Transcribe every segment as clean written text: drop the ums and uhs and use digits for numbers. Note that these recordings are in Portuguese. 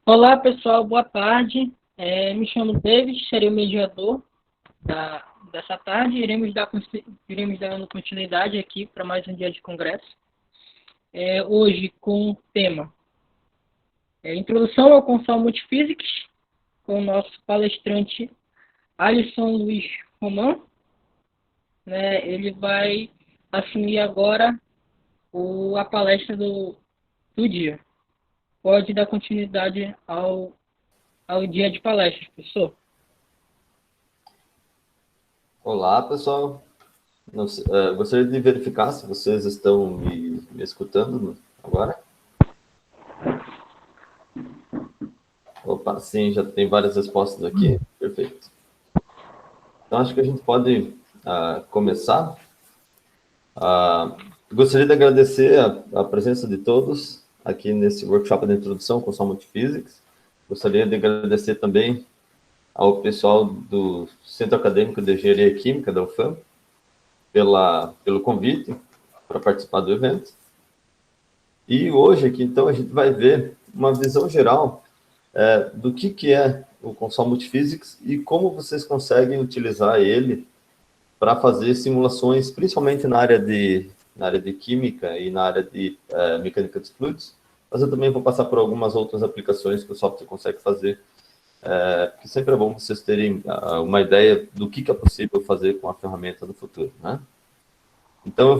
Olá, pessoal, boa tarde. Me chamo David, serei o mediador dessa tarde. Iremos dando continuidade aqui para mais um dia de congresso. Hoje com o tema Introdução ao Console Multiphysics, com o nosso palestrante Alisson Luiz Romão. Ele vai assumir agora a palestra do dia. Pode dar continuidade ao dia de palestras, professor. Olá, pessoal. Gostaria de verificar se vocês estão me escutando agora. Opa, sim, já tem várias respostas aqui. Perfeito. Então, acho que a gente pode começar. Gostaria de agradecer a presença de todos aqui nesse workshop de introdução com Console Multiphysics. Gostaria de agradecer também ao pessoal do Centro Acadêmico de Engenharia Química da UFAM pelo convite para participar do evento. E hoje aqui, então, a gente vai ver uma visão geral do que é o Console Multiphysics e como vocês conseguem utilizar ele para fazer simulações, principalmente na área de química e na área de mecânica dos fluidos, mas eu também vou passar por algumas outras aplicações que o software consegue fazer, que sempre é bom vocês terem uma ideia do que é possível fazer com a ferramenta no futuro, né? Então, eu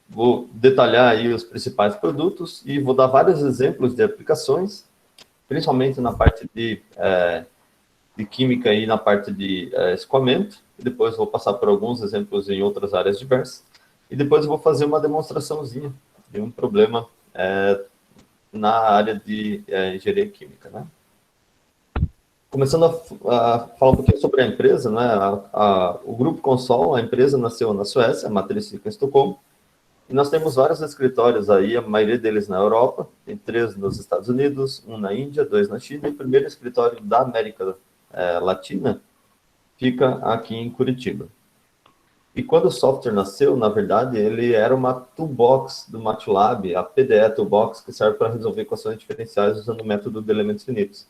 vou detalhar aí os principais produtos e vou dar vários exemplos de aplicações, principalmente na parte de química e na parte de escoamento, e depois vou passar por alguns exemplos em outras áreas diversas, e depois eu vou fazer uma demonstraçãozinha de um problema na área de engenharia química, né? Começando a falar um pouquinho sobre a empresa, né? O Grupo Console, a empresa nasceu na Suécia, a matriz fica em Estocolmo, e nós temos vários escritórios aí, a maioria deles na Europa, tem 3 nos Estados Unidos, 1 na Índia, 2 na China, e o primeiro escritório da América Latina fica aqui em Curitiba. E quando o software nasceu, na verdade, ele era uma toolbox do MATLAB, a PDE Toolbox, que serve para resolver equações diferenciais usando o método de elementos finitos.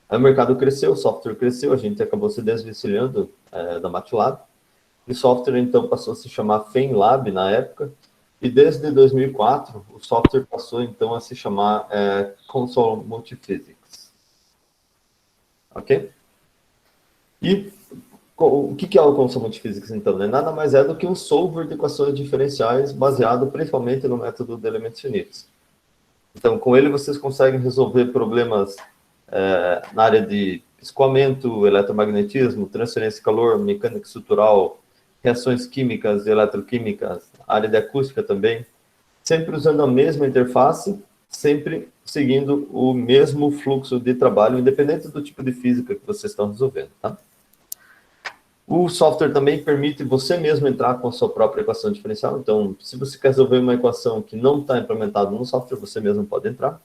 Aí o mercado cresceu, o software cresceu, a gente acabou se desvencilhando da MATLAB, e o software, então, passou a se chamar FEMLab na época, e desde 2004, o software passou, então, a se chamar Console Multiphysics. Ok? E o que é o Console Multiphysics, então? Nada mais é do que um solver de equações diferenciais baseado principalmente no método de elementos finitos. Então, com ele, vocês conseguem resolver problemas na área de escoamento, eletromagnetismo, transferência de calor, mecânica estrutural, reações químicas e eletroquímicas, área de acústica também, sempre usando a mesma interface, sempre seguindo o mesmo fluxo de trabalho, independente do tipo de física que vocês estão resolvendo, tá? O software também permite você mesmo entrar com a sua própria equação diferencial. Então, se você quer resolver uma equação que não está implementada no software, você mesmo pode entrar.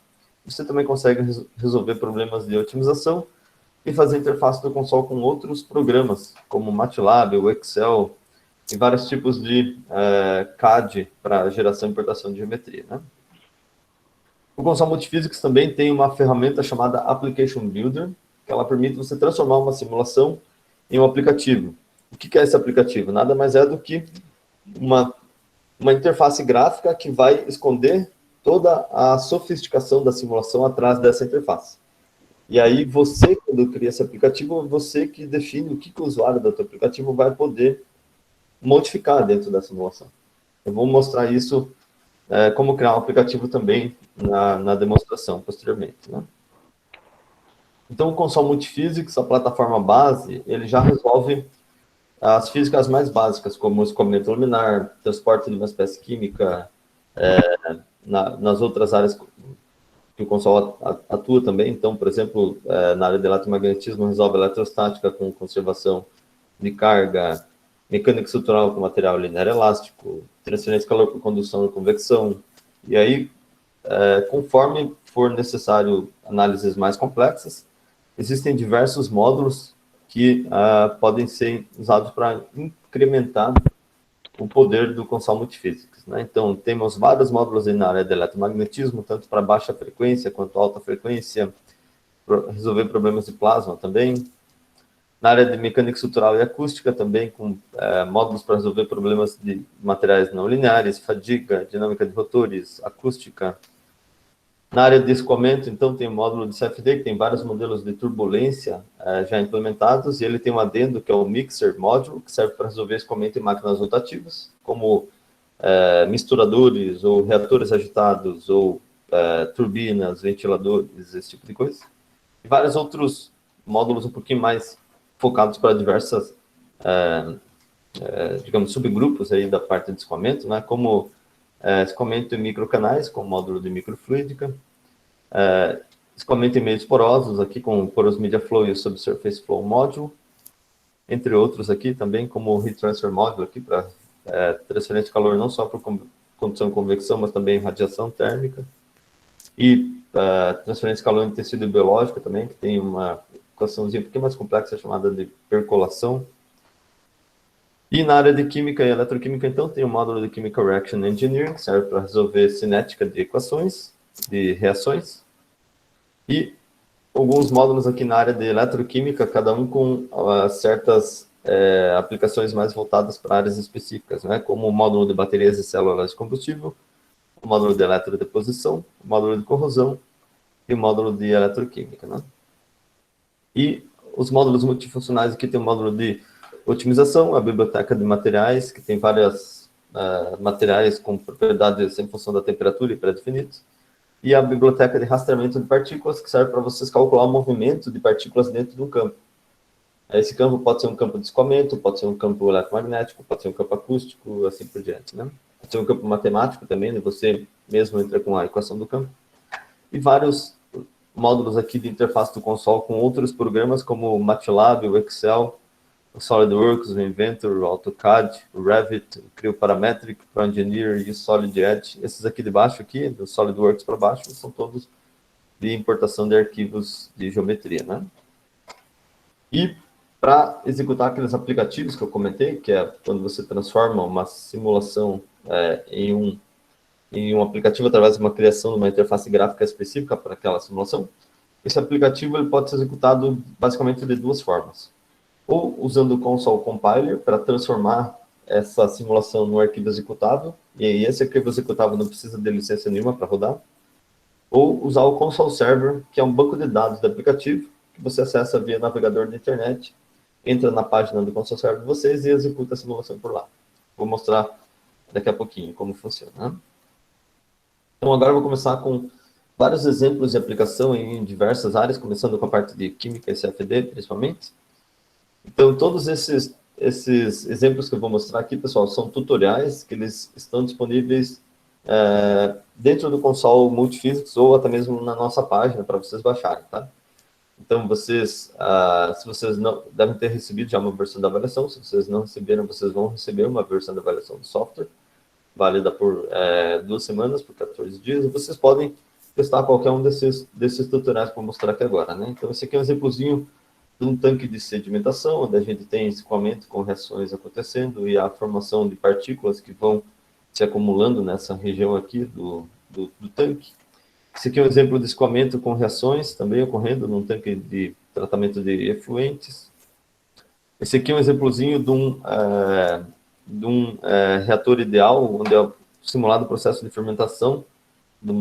Você também consegue resolver problemas de otimização e fazer interface do console com outros programas, como o MATLAB, o Excel, e vários tipos de CAD para geração e importação de geometria, né? O Console Multiphysics também tem uma ferramenta chamada Application Builder, que ela permite você transformar uma simulação em um aplicativo. O que é esse aplicativo? Nada mais é do que uma interface gráfica que vai esconder toda a sofisticação da simulação atrás dessa interface. E aí você, quando cria esse aplicativo, você que define o que o usuário do seu aplicativo vai poder modificar dentro da simulação. Eu vou mostrar isso, como criar um aplicativo também na demonstração posteriormente, né? Então, o Console Multiphysics, a plataforma base, ele já resolve as físicas mais básicas, como escoamento luminar, transporte de uma espécie química, nas outras áreas que o console atua também. Então, por exemplo, na área de eletromagnetismo, resolve eletrostática com conservação de carga, mecânica estrutural com material linear elástico, transferência de calor por condução e convecção. E aí, conforme for necessário análises mais complexas, existem diversos módulos que podem ser usados para incrementar o poder do Console Multiphysics, né? Então, temos vários módulos na área de eletromagnetismo, tanto para baixa frequência quanto alta frequência, resolver problemas de plasma também. Na área de mecânica estrutural e acústica também, com módulos para resolver problemas de materiais não lineares, fadiga, dinâmica de rotores, acústica. Na área de escoamento, então, tem o módulo de CFD, que tem vários modelos de turbulência já implementados, e ele tem um adendo, que é o Mixer Module, que serve para resolver escoamento em máquinas rotativas, como misturadores, ou reatores agitados, ou turbinas, ventiladores, esse tipo de coisa. E vários outros módulos um pouquinho mais focados para diversas, digamos, subgrupos aí da parte de escoamento, né, como escoamento em microcanais, com módulo de microfluídica, escoamento em meios porosos, aqui com o Porous Media Flow e o Subsurface Flow Module, entre outros aqui também, como o Heat Transfer Module, aqui para transferência de calor não só por condução e convecção, mas também radiação térmica, e transferência de calor em tecido biológico também, que tem uma equaçãozinha um pouquinho mais complexa, chamada de percolação. E na área de química e eletroquímica, então, tem o módulo de Chemical Reaction Engineering, que serve para resolver cinética de equações, de reações. E alguns módulos aqui na área de eletroquímica, cada um com certas aplicações mais voltadas para áreas específicas, né? Como o módulo de baterias e células de combustível, o módulo de eletrodeposição, o módulo de corrosão e o módulo de eletroquímica, né? E os módulos multifuncionais aqui tem o módulo de otimização, a biblioteca de materiais, que tem vários materiais com propriedades em função da temperatura e pré-definidos, e a biblioteca de rastreamento de partículas, que serve para vocês calcular o movimento de partículas dentro de um campo. Esse campo pode ser um campo de escoamento, pode ser um campo eletromagnético, pode ser um campo acústico, assim por diante, né? Pode ser um campo matemático também, né? Você mesmo entra com a equação do campo. E vários módulos aqui de interface do console com outros programas como o MATLAB, o Excel, o SolidWorks, o Inventor, o AutoCAD, o Revit, o Creo Parametric, o ProEngineer e o Solid Edge. Esses aqui de baixo, aqui, do SolidWorks para baixo, são todos de importação de arquivos de geometria, né? E para executar aqueles aplicativos que eu comentei, que é quando você transforma uma simulação em um aplicativo através de uma criação de uma interface gráfica específica para aquela simulação, esse aplicativo ele pode ser executado basicamente de duas formas. Ou usando o Console Compiler para transformar essa simulação no arquivo executável, e aí esse arquivo executável não precisa de licença nenhuma para rodar, ou usar o Console Server, que é um banco de dados do aplicativo, que você acessa via navegador da internet, entra na página do Console Server de vocês e executa a simulação por lá. Vou mostrar daqui a pouquinho como funciona, né? Então, agora eu vou começar com vários exemplos de aplicação em diversas áreas, começando com a parte de química e CFD, principalmente. Então, todos esses exemplos que eu vou mostrar aqui, pessoal, são tutoriais que eles estão disponíveis dentro do console Multiphysics ou até mesmo na nossa página para vocês baixarem, tá? Então, vocês, se vocês não devem ter recebido já uma versão da avaliação, se vocês não receberam, vocês vão receber uma versão da avaliação do software, válida por 2 semanas, por 14 dias, e vocês podem testar qualquer um desses tutoriais que eu vou mostrar aqui agora, né? Então, esse aqui é um exemplozinho de um tanque de sedimentação, onde a gente tem escoamento com reações acontecendo e a formação de partículas que vão se acumulando nessa região aqui do tanque. Esse aqui é um exemplo de escoamento com reações também ocorrendo num tanque de tratamento de efluentes. Esse aqui é um exemplozinho de um reator ideal, onde é simulado o processo de fermentação de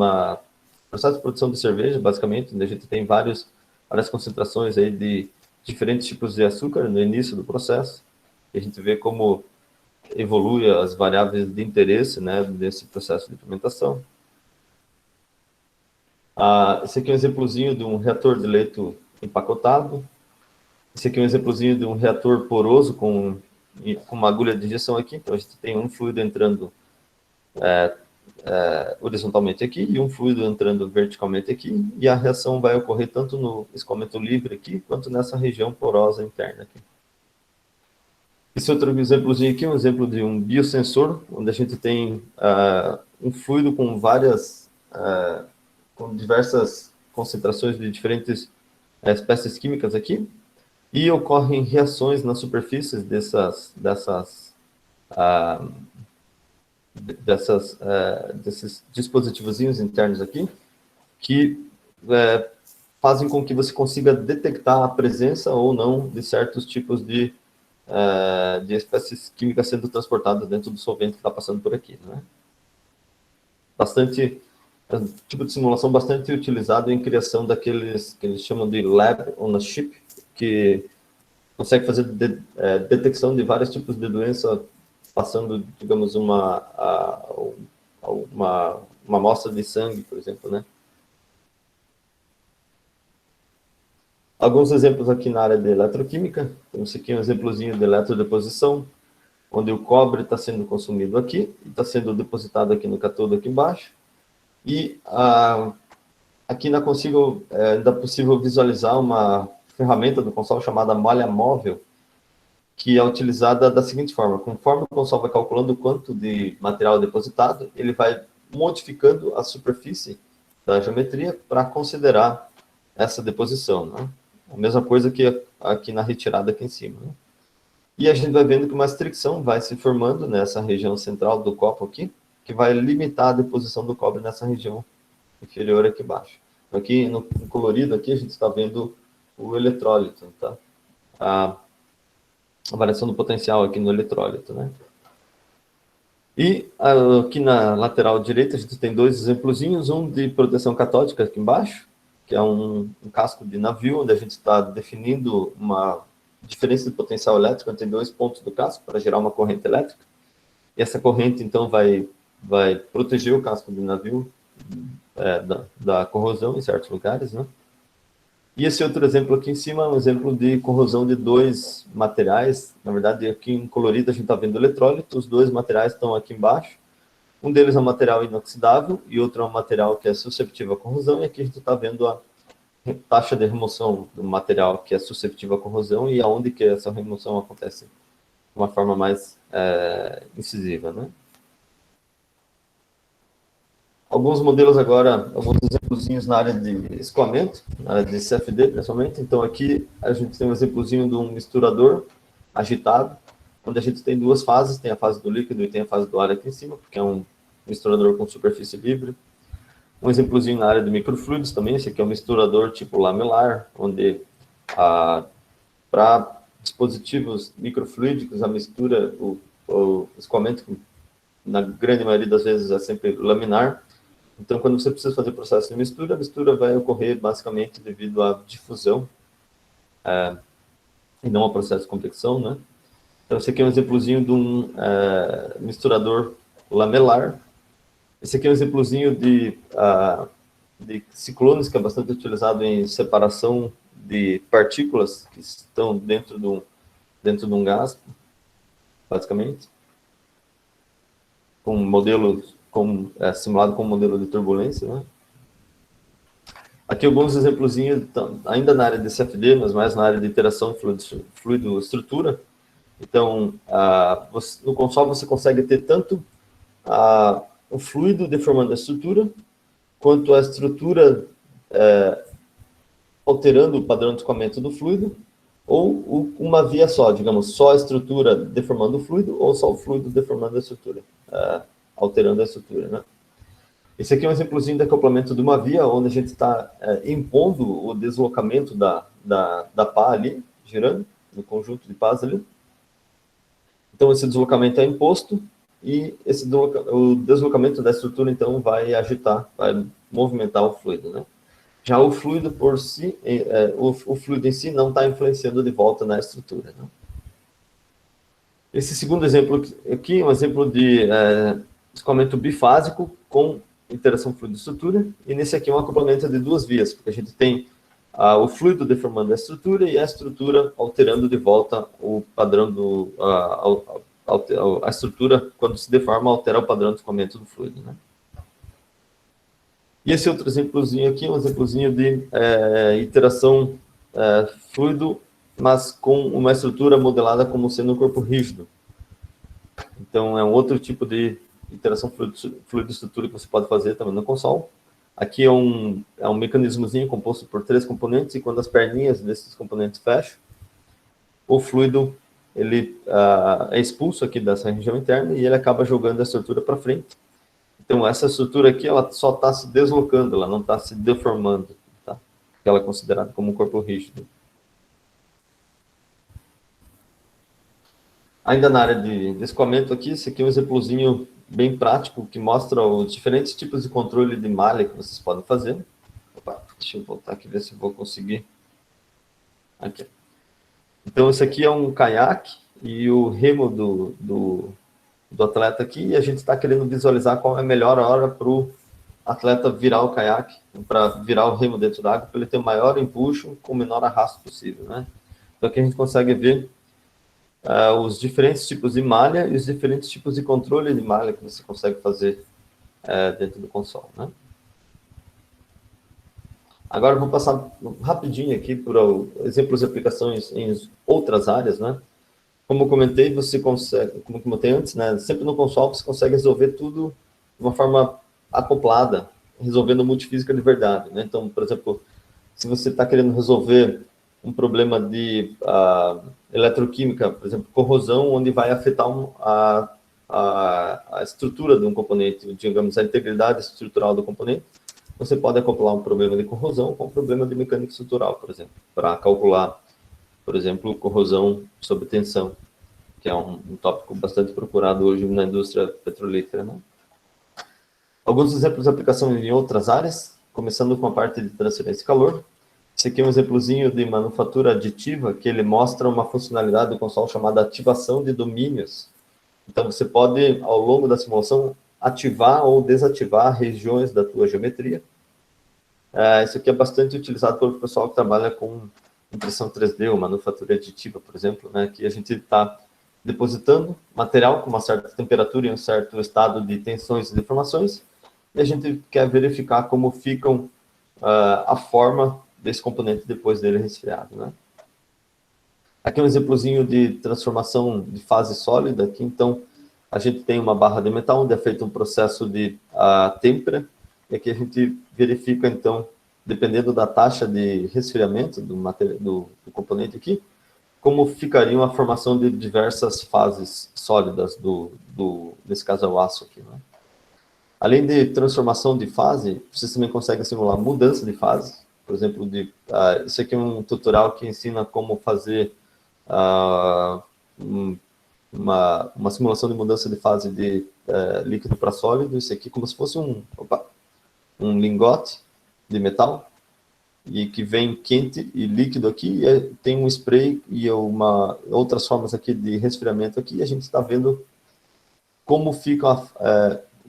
processo de produção de cerveja, basicamente, onde a gente tem várias concentrações aí de diferentes tipos de açúcar no início do processo. E a gente vê como evolui as variáveis de interesse, né, desse processo de fermentação. Esse aqui é um exemplozinho de um reator de leito empacotado. Esse aqui é um exemplozinho de um reator poroso com uma agulha de injeção aqui. Então, a gente tem um fluido entrando horizontalmente aqui e um fluido entrando verticalmente aqui. E a reação vai ocorrer tanto no escoamento livre aqui, quanto nessa região porosa interna aqui. Esse outro exemplozinho aqui é um exemplo de um biosensor, onde a gente tem um fluido com com diversas concentrações de diferentes espécies químicas aqui, e ocorrem reações nas superfícies desses dispositivozinhos internos aqui, que fazem com que você consiga detectar a presença ou não de certos tipos de espécies químicas sendo transportadas dentro do solvente que está passando por aqui, né? É um tipo de simulação bastante utilizado em criação daqueles que eles chamam de lab on a chip, que consegue fazer detecção de vários tipos de doença, passando, digamos, uma amostra de sangue, por exemplo, né? Alguns exemplos aqui na área de eletroquímica. Temos aqui um exemplozinho de eletrodeposição, onde o cobre está sendo consumido aqui, e está sendo depositado aqui no cátodo aqui embaixo. E aqui ainda é possível visualizar uma ferramenta do console chamada malha móvel, que é utilizada da seguinte forma: conforme o console vai calculando o quanto de material depositado, ele vai modificando a superfície da geometria para considerar essa deposição, né? A mesma coisa que aqui na retirada aqui em cima, né? E a gente vai vendo que uma restrição vai se formando nessa região central do copo aqui, que vai limitar a deposição do cobre nessa região inferior aqui embaixo. Aqui no colorido aqui a gente está vendo o eletrólito, tá? A variação do potencial aqui no eletrólito, né? E aqui na lateral direita a gente tem dois exemplozinhos, um de proteção catódica aqui embaixo, que é um casco de navio, onde a gente está definindo uma diferença de potencial elétrico entre dois pontos do casco para gerar uma corrente elétrica. E essa corrente, então, vai proteger o casco de navio da corrosão em certos lugares, né? E esse outro exemplo aqui em cima é um exemplo de corrosão de dois materiais. Na verdade, aqui em colorido a gente está vendo eletrólito, os dois materiais estão aqui embaixo. Um deles é um material inoxidável e outro é um material que é susceptível à corrosão. E aqui a gente está vendo a taxa de remoção do material que é susceptível à corrosão e aonde que essa remoção acontece de uma forma mais incisiva, né? Alguns modelos agora, alguns exemplozinhos na área de escoamento, na área de CFD, principalmente. Então, aqui a gente tem um exemplozinho de um misturador agitado, onde a gente tem duas fases, tem a fase do líquido e tem a fase do ar aqui em cima, porque é um misturador com superfície livre. Um exemplozinho na área de microfluidos também, esse aqui é um misturador tipo lamelar, onde para dispositivos microfluídicos, a mistura, o escoamento, na grande maioria das vezes, é sempre laminar. Então, quando você precisa fazer o processo de mistura, a mistura vai ocorrer basicamente devido à difusão e não ao processo de convecção, né? Então, esse aqui é um exemplozinho de um misturador lamelar. Esse aqui é um exemplozinho de ciclones, que é bastante utilizado em separação de partículas que estão dentro de um gás, basicamente, com modelos simulado com um modelo de turbulência, né? Aqui alguns exemplozinhos, ainda na área de CFD, mas mais na área de interação fluido-estrutura. Então, no console você consegue ter tanto o fluido deformando a estrutura, quanto a estrutura alterando o padrão de escoamento do fluido, ou uma via só, digamos, só a estrutura deformando o fluido, ou só o fluido deformando a estrutura, alterando a estrutura, né? Esse aqui é um exemplozinho de acoplamento de uma via, onde a gente está impondo o deslocamento da pá ali, girando, no conjunto de pás ali. Então, esse deslocamento é imposto, e o deslocamento da estrutura, então, vai agitar, vai movimentar o fluido, né? Já o fluido por si, o fluido em si não está influenciando de volta na estrutura, né? Esse segundo exemplo aqui é um exemplo de escoamento bifásico com interação fluido-estrutura, e nesse aqui é um acoplamento de duas vias, porque a gente tem o fluido deformando a estrutura e a estrutura alterando de volta o padrão a estrutura, quando se deforma, altera o padrão de escoamento do fluido, né? E esse outro exemplozinho aqui é um exemplozinho de interação fluido, mas com uma estrutura modelada como sendo um corpo rígido. Então, é um outro tipo de interação fluido-estrutura que você pode fazer também no console. Aqui é um mecanismozinho composto por 3 componentes, e quando as perninhas desses componentes fecham, o fluido ele é expulso aqui dessa região interna e ele acaba jogando a estrutura para frente. Então, essa estrutura aqui, ela só está se deslocando, ela não está se deformando, tá? que ela é considerada como um corpo rígido. Ainda na área de escoamento aqui, esse aqui é um exemplozinho bem prático que mostra os diferentes tipos de controle de malha que vocês podem fazer. Opa, deixa eu voltar aqui, ver se eu vou conseguir. Aqui. Então, esse aqui é um caiaque e o remo do atleta aqui, e a gente está querendo visualizar qual é a melhor hora para o atleta virar o caiaque, para virar o remo dentro da água, para ele ter o maior empuxo com o menor arrasto possível, né? Então, aqui a gente consegue ver os diferentes tipos de malha e os diferentes tipos de controle de malha que você consegue fazer dentro do console, né? Agora eu vou passar rapidinho aqui por exemplos de aplicações em outras áreas, né? Como eu comentei, você consegue, como eu comentei antes, né? Sempre no console você consegue resolver tudo de uma forma acoplada, resolvendo multifísica de verdade, né? Então, por exemplo, se você está querendo resolver um problema de eletroquímica, por exemplo, corrosão, onde vai afetar a estrutura de um componente, digamos, a integridade estrutural do componente, você pode acoplar um problema de corrosão com um problema de mecânica estrutural, por exemplo, para calcular, por exemplo, corrosão sob tensão, que é um tópico bastante procurado hoje na indústria petrolífera, né? Alguns exemplos de aplicação em outras áreas, começando com a parte de transferência de calor. Esse aqui é um exemplozinho de manufatura aditiva, que ele mostra uma funcionalidade do console chamada ativação de domínios. Então, você pode, ao longo da simulação, ativar ou desativar regiões da tua geometria. Isso aqui é bastante utilizado pelo pessoal que trabalha com impressão 3D ou manufatura aditiva, por exemplo, né, que a gente está depositando material com uma certa temperatura e um certo estado de tensões e deformações, e a gente quer verificar como ficam a forma desse componente depois dele resfriado, né? Aqui é um exemplozinho de transformação de fase sólida, aqui então a gente tem uma barra de metal onde é feito um processo de têmpera, e aqui a gente verifica então, dependendo da taxa de resfriamento do componente aqui, como ficaria a formação de diversas fases sólidas nesse caso é o aço aqui, né? Além de transformação de fase, vocês também conseguem simular mudança de fase. Por exemplo, isso aqui é um tutorial que ensina como fazer uma simulação de mudança de fase de líquido para sólido. Isso aqui é como se fosse um lingote de metal, e que vem quente e líquido aqui, e tem um spray e outras formas aqui de resfriamento aqui, e a gente está vendo como fica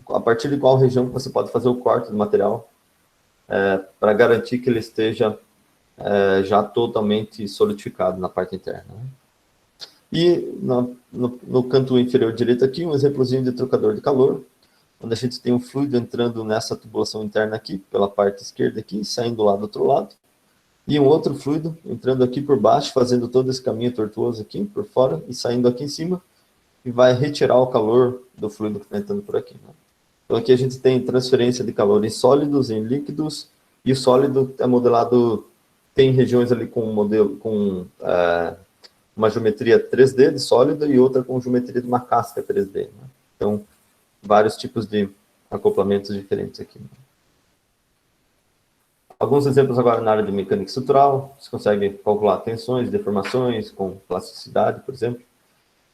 a partir de qual região você pode fazer o corte do material para garantir que ele esteja já totalmente solidificado na parte interna, né? E no canto inferior direito aqui, um exemplozinho de trocador de calor, onde a gente tem um fluido entrando nessa tubulação interna aqui, pela parte esquerda aqui, saindo lá do outro lado, e um outro fluido entrando aqui por baixo, fazendo todo esse caminho tortuoso aqui por fora, e saindo aqui em cima, e vai retirar o calor do fluido que está entrando por aqui, né? Então aqui a gente tem transferência de calor em sólidos, em líquidos, e o sólido é modelado, tem regiões ali com uma geometria 3D de sólido e outra com geometria de uma casca 3D, né? Então, vários tipos de acoplamentos diferentes aqui, né? Alguns exemplos agora na área de mecânica estrutural, você consegue calcular tensões, deformações com plasticidade, por exemplo,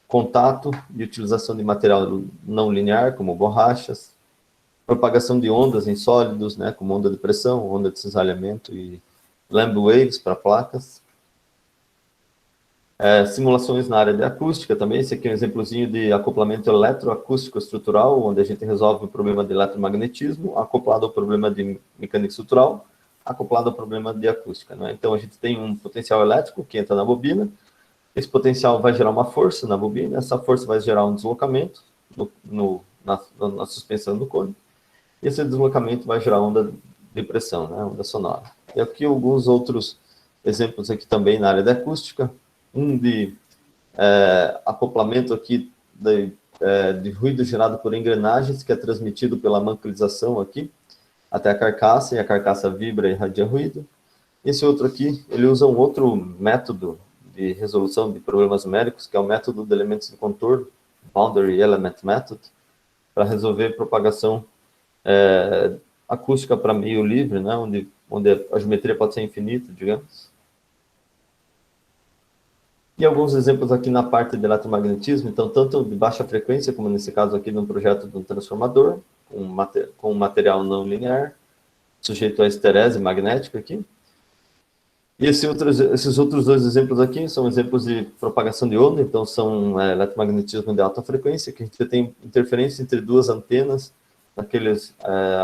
contato e utilização de material não linear, como borrachas, propagação de ondas em sólidos, né, como onda de pressão, onda de cisalhamento e Lamb waves para placas. Simulações na área de acústica também. Esse aqui é um exemplozinho de acoplamento eletroacústico estrutural, onde a gente resolve o problema de eletromagnetismo, acoplado ao problema de mecânica estrutural, acoplado ao problema de acústica, né? Então, a gente tem um potencial elétrico que entra na bobina, esse potencial vai gerar uma força na bobina, essa força vai gerar um deslocamento na suspensão do cone, e esse deslocamento vai gerar onda de pressão, né, onda sonora. E aqui alguns outros exemplos aqui também na área da acústica, um de acoplamento aqui de ruído gerado por engrenagens, que é transmitido pela manclização aqui, até a carcaça, e a carcaça vibra e irradia ruído. Esse outro aqui, ele usa um outro método de resolução de problemas numéricos, que é o método de elementos de contorno, Boundary Element Method, para resolver propagação acústica para meio livre, né, onde onde a geometria pode ser infinita, digamos. E alguns exemplos aqui na parte de eletromagnetismo, então, tanto de baixa frequência, como nesse caso aqui de um projeto de um transformador, com material não linear, sujeito a esterese magnética aqui. E esses outros dois exemplos aqui são exemplos de propagação de onda, então são eletromagnetismo de alta frequência, que a gente tem interferência entre duas antenas, naqueles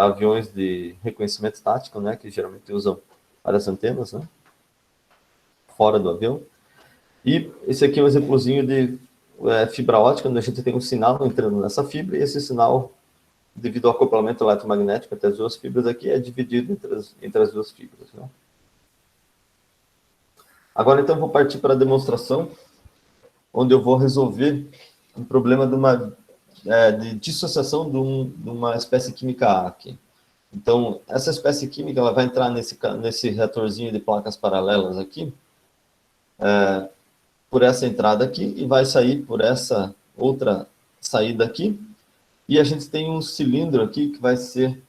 aviões de reconhecimento tático, né, que geralmente usam várias antenas, né, fora do avião. E esse aqui é um exemplozinho de fibra ótica, onde a gente tem um sinal entrando nessa fibra, e esse sinal, devido ao acoplamento eletromagnético entre as duas fibras aqui, é dividido entre as duas fibras, né. Agora, então, vou partir para a demonstração, onde eu vou resolver um problema de dissociação de uma espécie química A aqui. Então, essa espécie química ela vai entrar nesse reatorzinho de placas paralelas aqui, por essa entrada aqui, e vai sair por essa outra saída aqui. E a gente tem um cilindro aqui que vai ser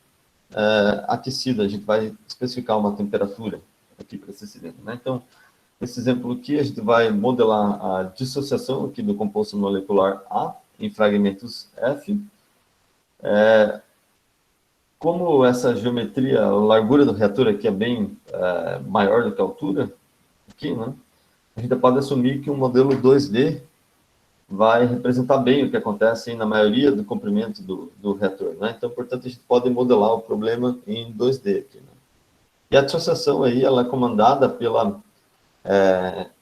aquecido. A gente vai especificar uma temperatura aqui para esse cilindro, né? Então, nesse exemplo aqui, a gente vai modelar a dissociação aqui do composto molecular A em fragmentos F. Como essa geometria, a largura do reator aqui é bem maior do que a altura, aqui, né, a gente pode assumir que um modelo 2D vai representar bem o que acontece na maioria do comprimento do reator, né? Então, portanto, a gente pode modelar o problema em 2D aqui, né? E a dissociação aí, ela é comandada pela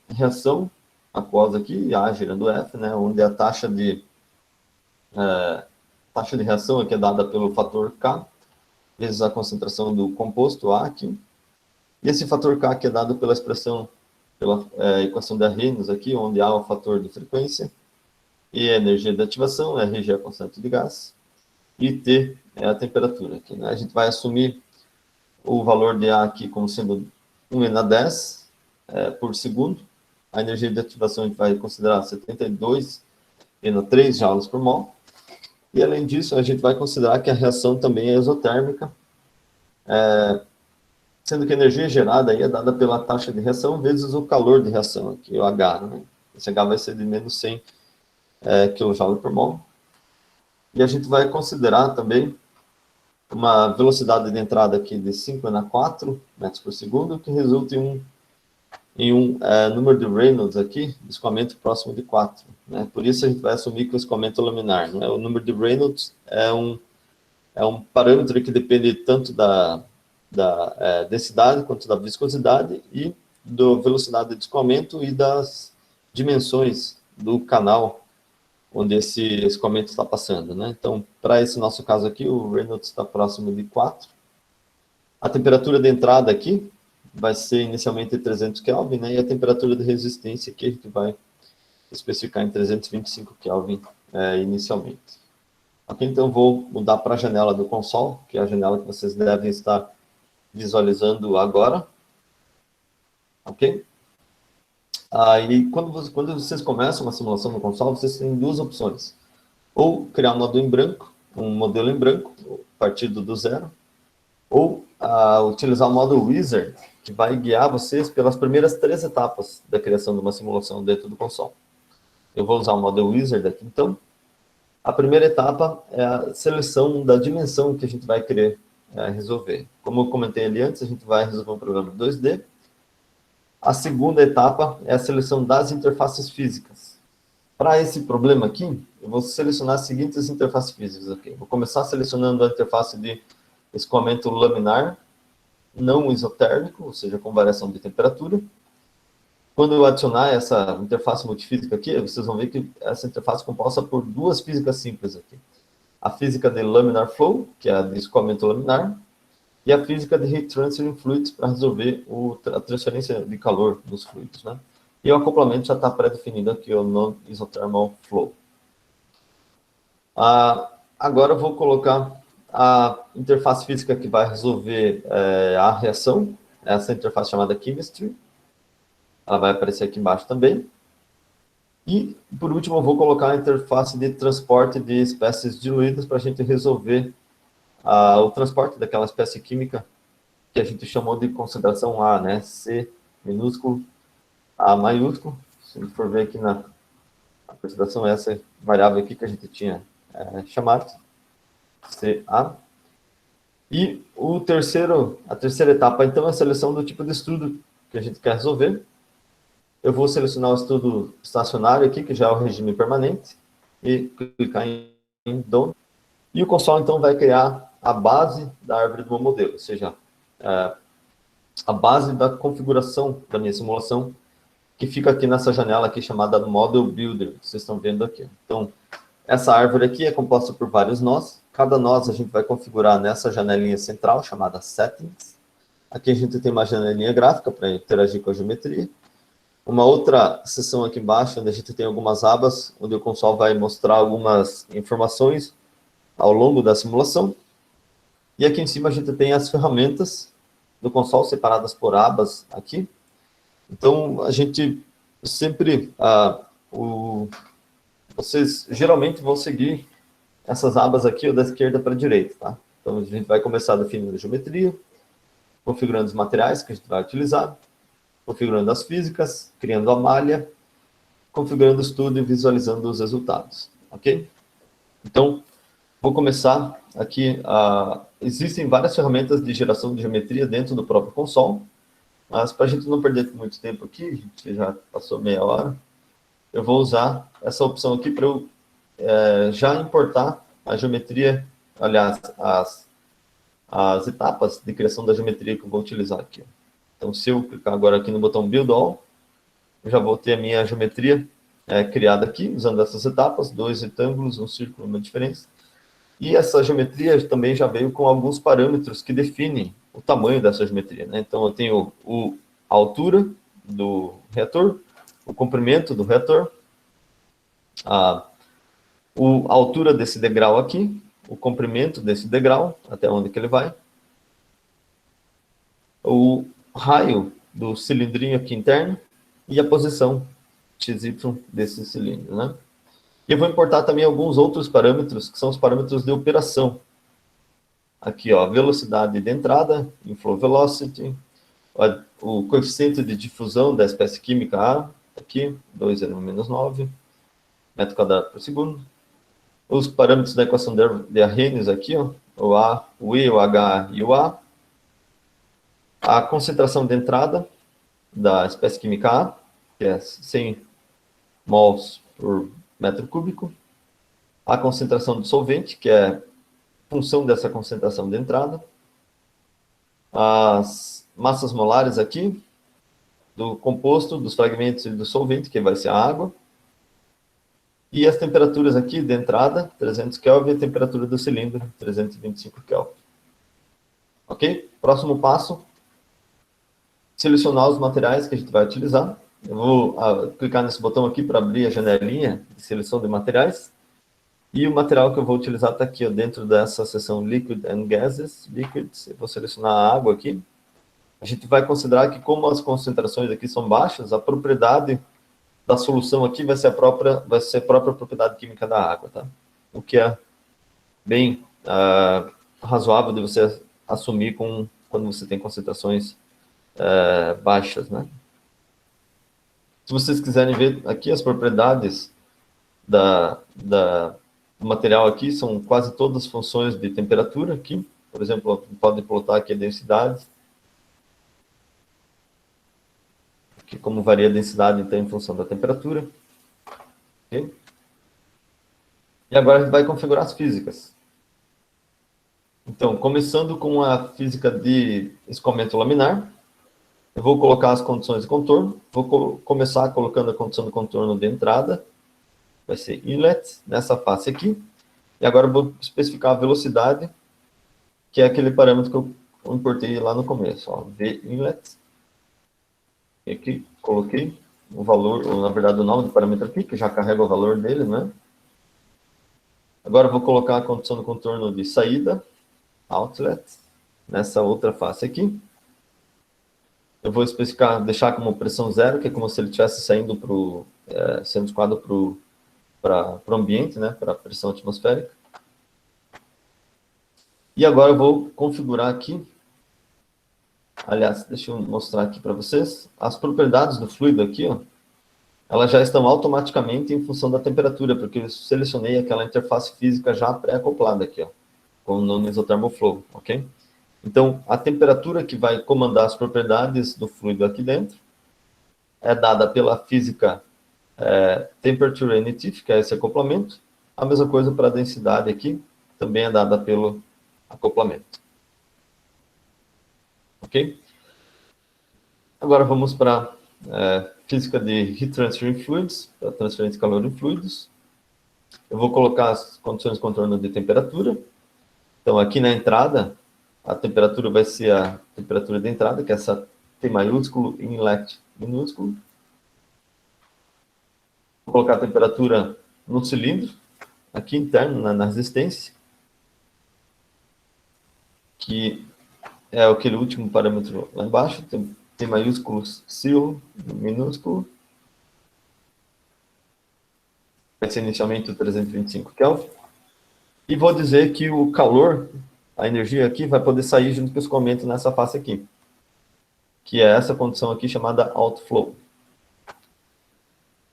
reação aquosa aqui, A gerando F, né, onde a taxa de reação aqui é dada pelo fator K, vezes a concentração do composto A aqui. E esse fator K aqui é dado pela expressão, pela equação de Arrhenius aqui, onde A é o fator de frequência, E é a energia de ativação, RG é a constante de gás, e T é a temperatura aqui, né? A gente vai assumir o valor de A aqui como sendo 1 na 10 por segundo. A energia de ativação a gente vai considerar 72 na 3 joules por mol. E, além disso, a gente vai considerar que a reação também é exotérmica, sendo que a energia gerada aí é dada pela taxa de reação vezes o calor de reação, aqui, o H, né? Esse H vai ser de menos 100 kJ por mol. E a gente vai considerar também uma velocidade de entrada aqui de 5 na 4 metros por segundo, que resulta em um número de Reynolds aqui, de escoamento próximo de 4. Né? Por isso a gente vai assumir que o escoamento é laminar. Né? O número de Reynolds é um parâmetro que depende tanto da densidade quanto da viscosidade e da velocidade de escoamento e das dimensões do canal onde esse escoamento está passando, né? Então, para esse nosso caso aqui, o Reynolds está próximo de 4. A temperatura de entrada aqui vai ser inicialmente 300 Kelvin, né? E a temperatura de resistência aqui a gente vai especificar em 325 Kelvin inicialmente. Ok, então vou mudar para a janela do console, que é a janela que vocês devem estar visualizando agora. Ok? Aí, quando vocês começam uma simulação no console, vocês têm duas opções. Ou criar um modelo em branco, partido do zero, ou utilizar o modo Wizard, que vai guiar vocês pelas primeiras 3 etapas da criação de uma simulação dentro do console. Eu vou usar o modo Wizard aqui, então. A primeira etapa é a seleção da dimensão que a gente vai querer resolver. Como eu comentei ali antes, a gente vai resolver um problema 2D. A segunda etapa é a seleção das interfaces físicas. Para esse problema aqui, eu vou selecionar as seguintes interfaces físicas aqui. Vou começar selecionando a interface de escoamento laminar, não isotérmico, ou seja, com variação de temperatura. Quando eu adicionar essa interface multifísica aqui, vocês vão ver que essa interface é composta por 2 físicas simples aqui. A física de laminar flow, que é a de escoamento laminar, e a física de heat transfer in fluids para resolver a transferência de calor dos fluidos, né? E o acoplamento já está pré-definido aqui, o non-isothermal flow. Agora eu vou colocar a interface física que vai resolver a reação, essa interface chamada chemistry. Ela vai aparecer aqui embaixo também. E, por último, eu vou colocar a interface de transporte de espécies diluídas para a gente resolver o transporte daquela espécie química que a gente chamou de concentração A, né? C minúsculo, A maiúsculo. Se a gente for ver aqui na concentração, essa variável aqui que a gente tinha chamado, CA. E a terceira etapa, então, é a seleção do tipo de estudo que a gente quer resolver. Eu vou selecionar o estudo estacionário aqui, que já é o regime permanente, e clicar em Done. E o console, então, vai criar a base da árvore do meu modelo, ou seja, a base da configuração da minha simulação, que fica aqui nessa janela aqui chamada Model Builder, que vocês estão vendo aqui. Então, essa árvore aqui é composta por vários nós. Cada nós a gente vai configurar nessa janelinha central, chamada Settings. Aqui a gente tem uma janelinha gráfica para interagir com a geometria. Uma outra seção aqui embaixo, onde a gente tem algumas abas, onde o console vai mostrar algumas informações ao longo da simulação. E aqui em cima a gente tem as ferramentas do console separadas por abas aqui. Então, a gente sempre... vocês geralmente vão seguir essas abas aqui, da esquerda para a direita, tá? Então, a gente vai começar definindo a geometria, configurando os materiais que a gente vai utilizar, configurando as físicas, criando a malha, configurando o estudo e visualizando os resultados, ok? Então, vou começar aqui. Existem várias ferramentas de geração de geometria dentro do próprio console, mas para a gente não perder muito tempo aqui, a gente já passou meia hora, eu vou usar essa opção aqui para eu já importar a geometria, aliás, as etapas de criação da geometria que eu vou utilizar aqui. Então, se eu clicar agora aqui no botão Build All, eu já vou ter a minha geometria criada aqui, usando essas etapas, 2 retângulos, um círculo, uma diferença. E essa geometria também já veio com alguns parâmetros que definem o tamanho dessa geometria, né? Então, eu tenho a altura do reator, o comprimento do reator, a altura desse degrau aqui, o comprimento desse degrau, até onde que ele vai, o raio do cilindrinho aqui interno e a posição XY desse cilindro, né? E eu vou importar também alguns outros parâmetros, que são os parâmetros de operação. Aqui, ó, velocidade de entrada, inflow velocity, o coeficiente de difusão da espécie química A, aqui, 2n-9, metro quadrado por segundo. Os parâmetros da equação de Arrhenius aqui, ó, o A, o E, o H e o A. A concentração de entrada da espécie química A, que é 100 mols por metro cúbico. A concentração do solvente, que é função dessa concentração de entrada. As massas molares aqui, do composto, dos fragmentos e do solvente, que vai ser a água. E as temperaturas aqui de entrada, 300 Kelvin, e a temperatura do cilindro, 325 Kelvin. Ok? Próximo passo, selecionar os materiais que a gente vai utilizar. Eu vou clicar nesse botão aqui para abrir a janelinha de seleção de materiais. E o material que eu vou utilizar está aqui, ó, dentro dessa seção Liquid and Gases, Liquids. Eu vou selecionar a água aqui. A gente vai considerar que, como as concentrações aqui são baixas, a propriedade da solução aqui vai ser a própria propriedade química da água, tá? O que é bem razoável de você assumir quando você tem concentrações baixas, né? Se vocês quiserem ver aqui as propriedades do material aqui, são quase todas funções de temperatura aqui. Por exemplo, pode plotar aqui a densidade. Aqui como varia a densidade, então, em função da temperatura. Okay? E agora a gente vai configurar as físicas. Então, começando com a física de escoamento laminar, eu vou colocar as condições de contorno. Vou começar colocando a condição de contorno de entrada. Vai ser inlet, nessa face aqui. E agora eu vou especificar a velocidade, que é aquele parâmetro que eu importei lá no começo. Ó, V inlet. E aqui coloquei o valor, ou na verdade o nome do parâmetro aqui, que já carrega o valor dele, né? Agora eu vou colocar a condição de contorno de saída, outlet, nessa outra face aqui. Eu vou especificar, deixar como pressão zero, que é como se ele estivesse saindo sendo escoado para o ambiente, né, para a pressão atmosférica. E agora eu vou configurar aqui aliás, deixa eu mostrar aqui para vocês, as propriedades do fluido aqui, ó, elas já estão automaticamente em função da temperatura, porque eu selecionei aquela interface física já pré-acoplada aqui, ó, com o nome isothermal flow, ok? Então, a temperatura que vai comandar as propriedades do fluido aqui dentro é dada pela física temperature relative, que é esse acoplamento. A mesma coisa para a densidade aqui, também é dada pelo acoplamento. Ok? Agora vamos para física de heat transfer in fluids, para transferência de calor em fluidos. Eu vou colocar as condições de contorno de temperatura. Então, aqui na entrada, a temperatura vai ser a temperatura de entrada, que é essa T maiúsculo, inlet minúsculo. Vou colocar a temperatura no cilindro, aqui interno, na resistência, que é aquele último parâmetro lá embaixo, T maiúsculo, CIL minúsculo. Vai ser inicialmente o 325 Kelvin. E vou dizer que o calor, a energia aqui, vai poder sair junto com o escoamento nessa face aqui, que é essa condição aqui chamada outflow.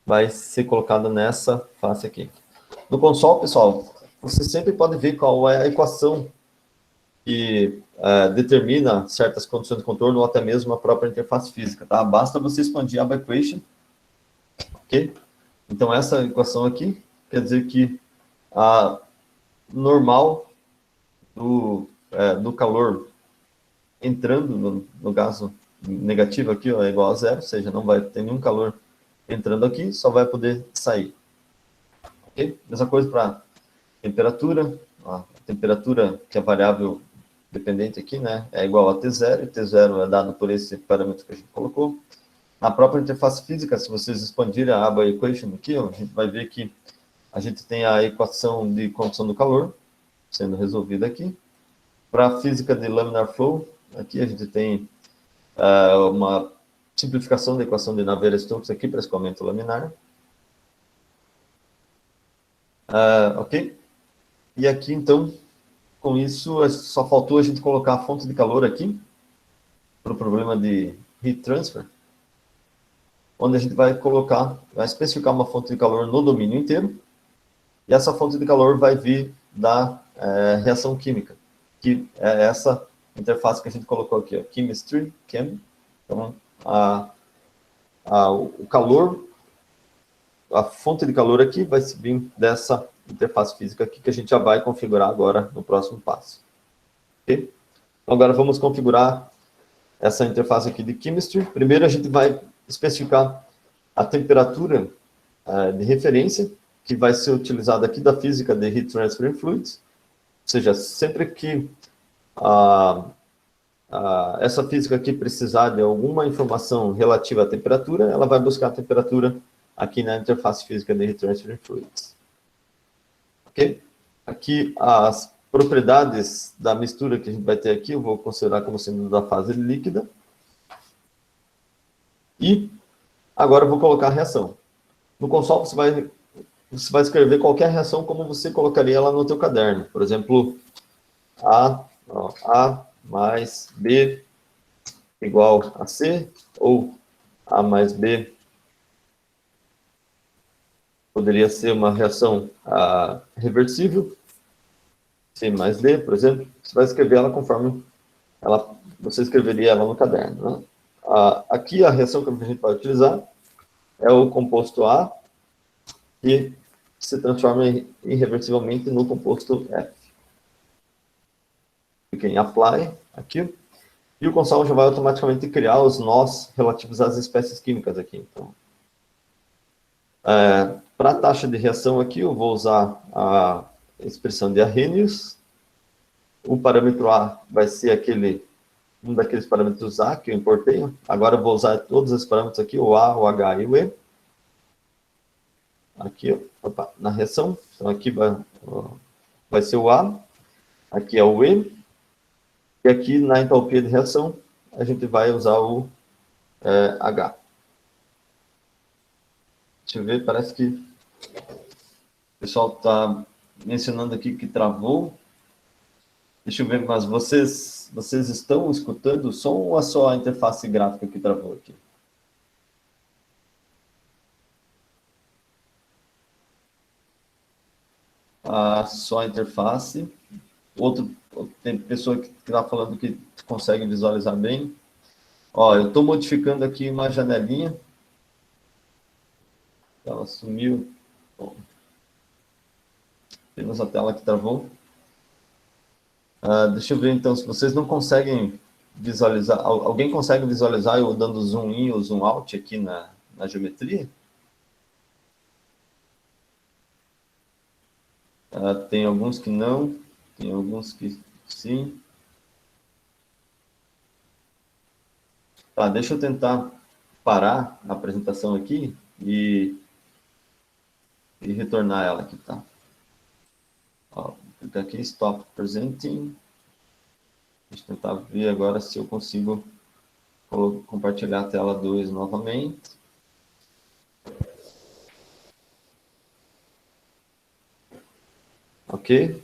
Vai ser colocada nessa face aqui. No console, pessoal, você sempre pode ver qual é a equação que determina certas condições de contorno ou até mesmo a própria interface física, tá? Basta você expandir a equation, ok? Então, essa equação aqui quer dizer que a normal do calor entrando no caso negativo aqui, ó, é igual a zero, ou seja, não vai ter nenhum calor entrando aqui, só vai poder sair. Ok? Mesma coisa para temperatura. Ó, a temperatura, que é variável dependente aqui, né, é igual a T0, e T0 é dado por esse parâmetro que a gente colocou. Na própria interface física, se vocês expandirem a aba equation aqui, ó, a gente vai ver que a gente tem a equação de condição do calor sendo resolvida aqui. Para a física de laminar flow, aqui a gente tem uma simplificação da equação de Navier-Stokes aqui para escoamento laminar. Ok? E aqui, então, com isso, só faltou a gente colocar a fonte de calor aqui, para o problema de heat transfer, onde a gente vai especificar uma fonte de calor no domínio inteiro, e essa fonte de calor vai vir da reação química, que é essa interface que a gente colocou aqui, ó, chemistry, chem. Então, o calor, a fonte de calor aqui vai vir dessa interface física aqui, que a gente já vai configurar agora no próximo passo. Ok? Então, agora vamos configurar essa interface aqui de chemistry. Primeiro a gente vai especificar a temperatura de referência, que vai ser utilizada aqui da física de heat transfer in fluids. Ou seja, sempre que essa física aqui precisar de alguma informação relativa à temperatura, ela vai buscar a temperatura aqui na interface física de heat transfer in fluids. Ok? Aqui as propriedades da mistura que a gente vai ter aqui, eu vou considerar como sendo da fase líquida. E agora eu vou colocar a reação. No console você vai escrever qualquer reação como você colocaria ela no teu caderno. Por exemplo, A mais B igual a C, ou A mais B poderia ser uma reação reversível, C mais D, por exemplo. Você vai escrever ela conforme você escreveria ela no caderno, né? Aqui a reação que a gente vai utilizar é o composto A, que se transforma irreversivelmente no composto F. Clique em Apply, aqui, e o console já vai automaticamente criar os nós relativos às espécies químicas aqui. Então, para a taxa de reação aqui, eu vou usar a expressão de Arrhenius. O parâmetro A vai ser um daqueles parâmetros A que eu importei. Agora eu vou usar todos os parâmetros aqui, o A, o H e o E. Aqui, opa, na reação. Então, aqui vai ser o A. Aqui é o E. E aqui, na entalpia de reação, a gente vai usar o H. Deixa eu ver, parece que o pessoal está mencionando aqui que travou. Deixa eu ver, mas vocês estão escutando o som ou é só a interface gráfica que travou aqui? Só a interface. Tem pessoa que está falando que consegue visualizar bem. Ó, eu estou modificando aqui uma janelinha. Ela sumiu. Bom, temos a tela que travou. Deixa eu ver, então, se vocês não conseguem visualizar... Alguém consegue visualizar eu dando zoom in ou zoom out aqui na geometria? Tem alguns que não, tem alguns que sim. Tá, deixa eu tentar parar a apresentação aqui e retornar ela aqui, tá? Ó, clicar aqui, Stop Presenting. Deixa eu tentar ver agora se eu consigo compartilhar a tela 2 novamente. Ok?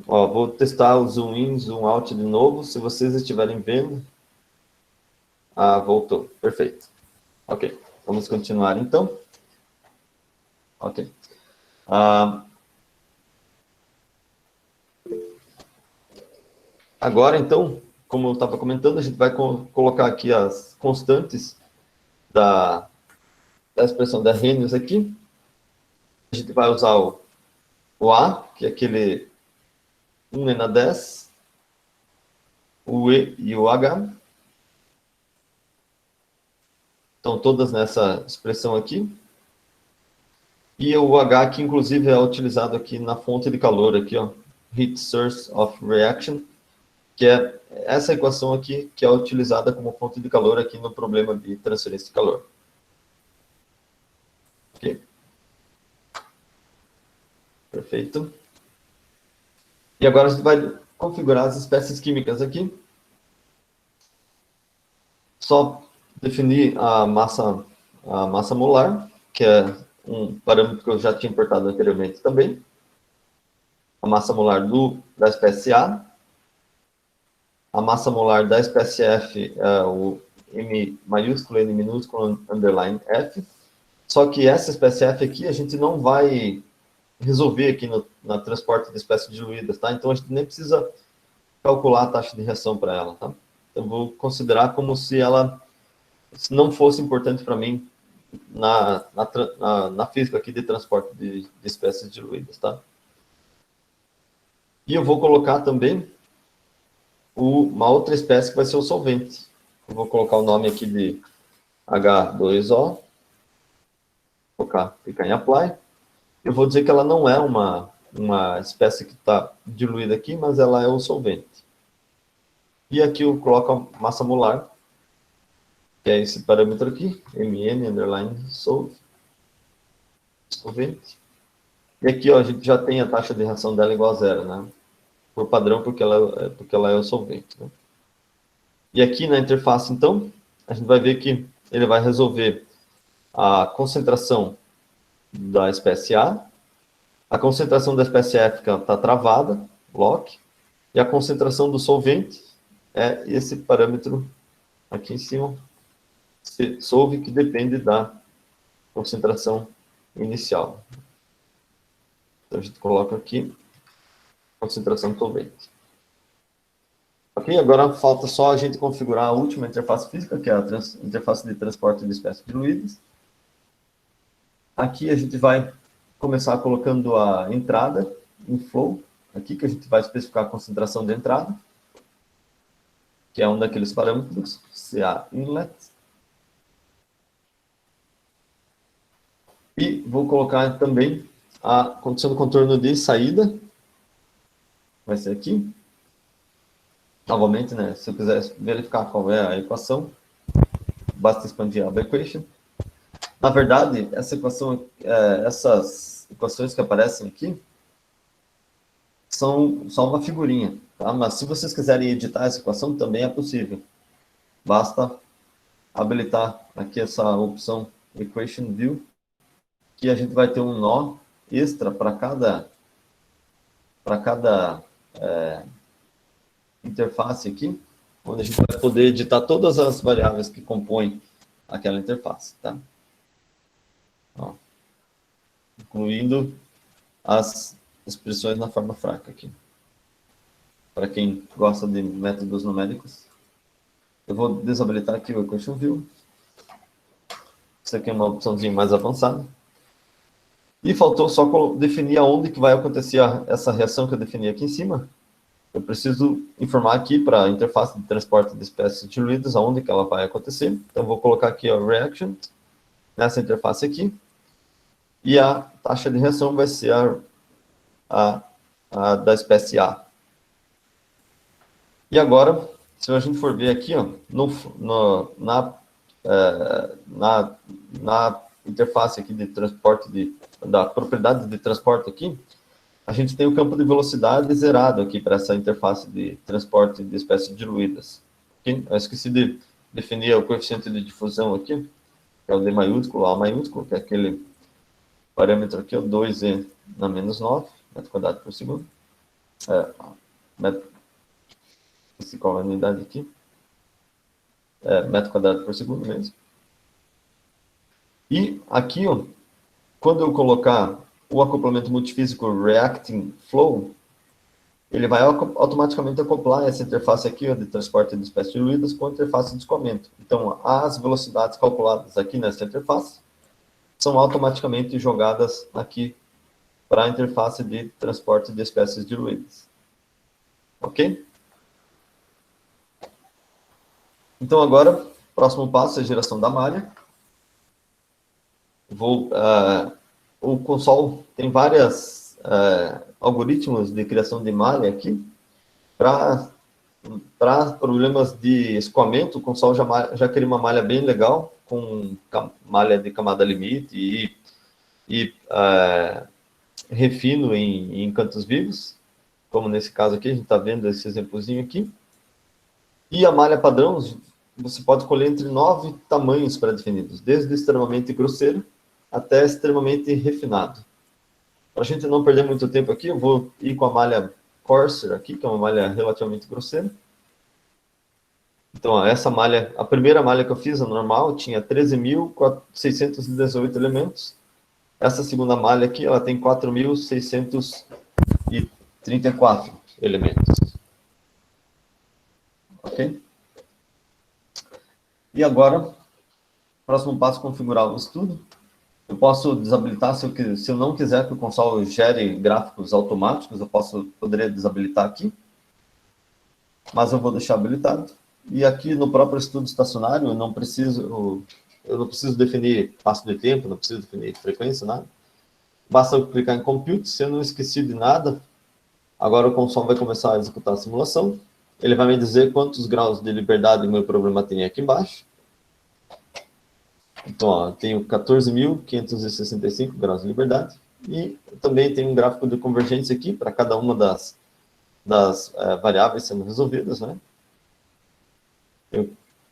Ó, vou testar o zoom in, zoom out de novo. Se vocês estiverem vendo. Voltou. Perfeito. Ok. Vamos continuar então. Ok. Agora, então, como eu estava comentando, a gente vai colocar aqui as constantes da expressão da Arrhenius aqui. A gente vai usar o A, que é aquele 1 na 10, o E e o H. Estão todas nessa expressão aqui. E o H, que inclusive é utilizado aqui na fonte de calor, aqui, ó, Heat Source of Reaction, que é essa equação aqui, que é utilizada como fonte de calor aqui no problema de transferência de calor. Ok. Perfeito. E agora a gente vai configurar as espécies químicas aqui. Só definir a massa molar, que é um parâmetro que eu já tinha importado anteriormente também. A massa molar da espécie A. A massa molar da espécie F é o M maiúsculo, N minúsculo, underline F. Só que essa espécie F aqui a gente não vai resolver aqui na transporte de espécies diluídas, tá? Então a gente nem precisa calcular a taxa de reação para ela, tá? Então vou considerar como se ela não fosse importante para mim na física aqui de transporte de espécies diluídas, tá? E eu vou colocar também uma outra espécie que vai ser o solvente. Eu vou colocar o nome aqui de H2O, clicar em Apply. Eu vou dizer que ela não é uma espécie que está diluída aqui, mas ela é o solvente. E aqui eu coloco a massa molar, que é esse parâmetro aqui, Mn, underline, solvente. E aqui, ó, a gente já tem a taxa de reação dela igual a zero, né? Por padrão, porque ela é o solvente. Né? E aqui na interface, então, a gente vai ver que ele vai resolver a concentração da espécie a concentração da espécie F está travada, lock, e a concentração do solvente é esse parâmetro aqui em cima, solve, que depende da concentração inicial. Então, a gente coloca aqui concentração solvente. Ok, agora falta só a gente configurar a última interface física, que é a interface de transporte de espécies diluídas. Aqui a gente vai começar colocando a entrada em flow, aqui que a gente vai especificar a concentração de entrada, que é um daqueles parâmetros, CA inlet. E vou colocar também a condição do contorno de saída, vai ser aqui. Novamente, né, se eu quiser verificar qual é a equação, basta expandir a equation. Na verdade, essas equações que aparecem aqui são só uma figurinha, tá? Mas se vocês quiserem editar essa equação, também é possível. Basta habilitar aqui essa opção Equation View, que a gente vai ter um nó extra para cada interface aqui, onde a gente vai poder editar todas as variáveis que compõem aquela interface, tá? Ó, incluindo as expressões na forma fraca aqui. Para quem gosta de métodos numéricos. Eu vou desabilitar aqui o Equation View. Isso aqui é uma opçãozinha mais avançada. E faltou só definir aonde que vai acontecer essa reação que eu defini aqui em cima. Eu preciso informar aqui para a interface de transporte de espécies diluídas aonde que ela vai acontecer. Então, eu vou colocar aqui a reaction nessa interface aqui. E a taxa de reação vai ser a da espécie A. E agora, se a gente for ver aqui, ó, na interface aqui de transporte, da propriedade de transporte aqui, a gente tem o campo de velocidade zerado aqui para essa interface de transporte de espécies diluídas. Aqui, eu esqueci de definir o coeficiente de difusão aqui, que é o D maiúsculo, A maiúsculo, que é aquele parâmetro aqui, o 2e na menos 9 metro quadrado por segundo. Qual é a unidade aqui? Metro quadrado por segundo mesmo. E aqui, ó, quando eu colocar o acoplamento multifísico Reacting Flow, ele vai automaticamente acoplar essa interface aqui, ó, de transporte de espécies diluídas com a interface de escoamento. Então, as velocidades calculadas aqui nessa interface são automaticamente jogadas aqui para a interface de transporte de espécies diluídas. Ok? Então, agora, próximo passo é a geração da malha. O Consol tem vários algoritmos de criação de malha aqui. Para problemas de escoamento, o Consol já cria uma malha bem legal, com malha de camada limite e refino em cantos vivos, como nesse caso aqui, a gente está vendo esse exemplozinho aqui. E a malha padrão, você pode escolher entre 9 tamanhos pré-definidos, desde extremamente grosseiro até extremamente refinado. Para a gente não perder muito tempo aqui, eu vou ir com a malha Coarser aqui, que é uma malha relativamente grosseira. Então, ó, essa malha, a primeira malha que eu fiz, a normal, tinha 13.618 elementos. Essa segunda malha aqui, ela tem 4.634 elementos. Ok? E agora, próximo passo, configurar o estudo. Eu posso desabilitar, se eu não quiser que o console gere gráficos automáticos, poderia desabilitar aqui. Mas eu vou deixar habilitado. E aqui no próprio estudo estacionário, eu não preciso definir passo de tempo, não preciso definir frequência, nada. Basta eu clicar em Compute. Se eu não esqueci de nada, agora o console vai começar a executar a simulação. Ele vai me dizer quantos graus de liberdade o meu problema tem aqui embaixo. Então, ó, eu tenho 14.565 graus de liberdade. E também tem um gráfico de convergência aqui para cada uma das variáveis sendo resolvidas, né?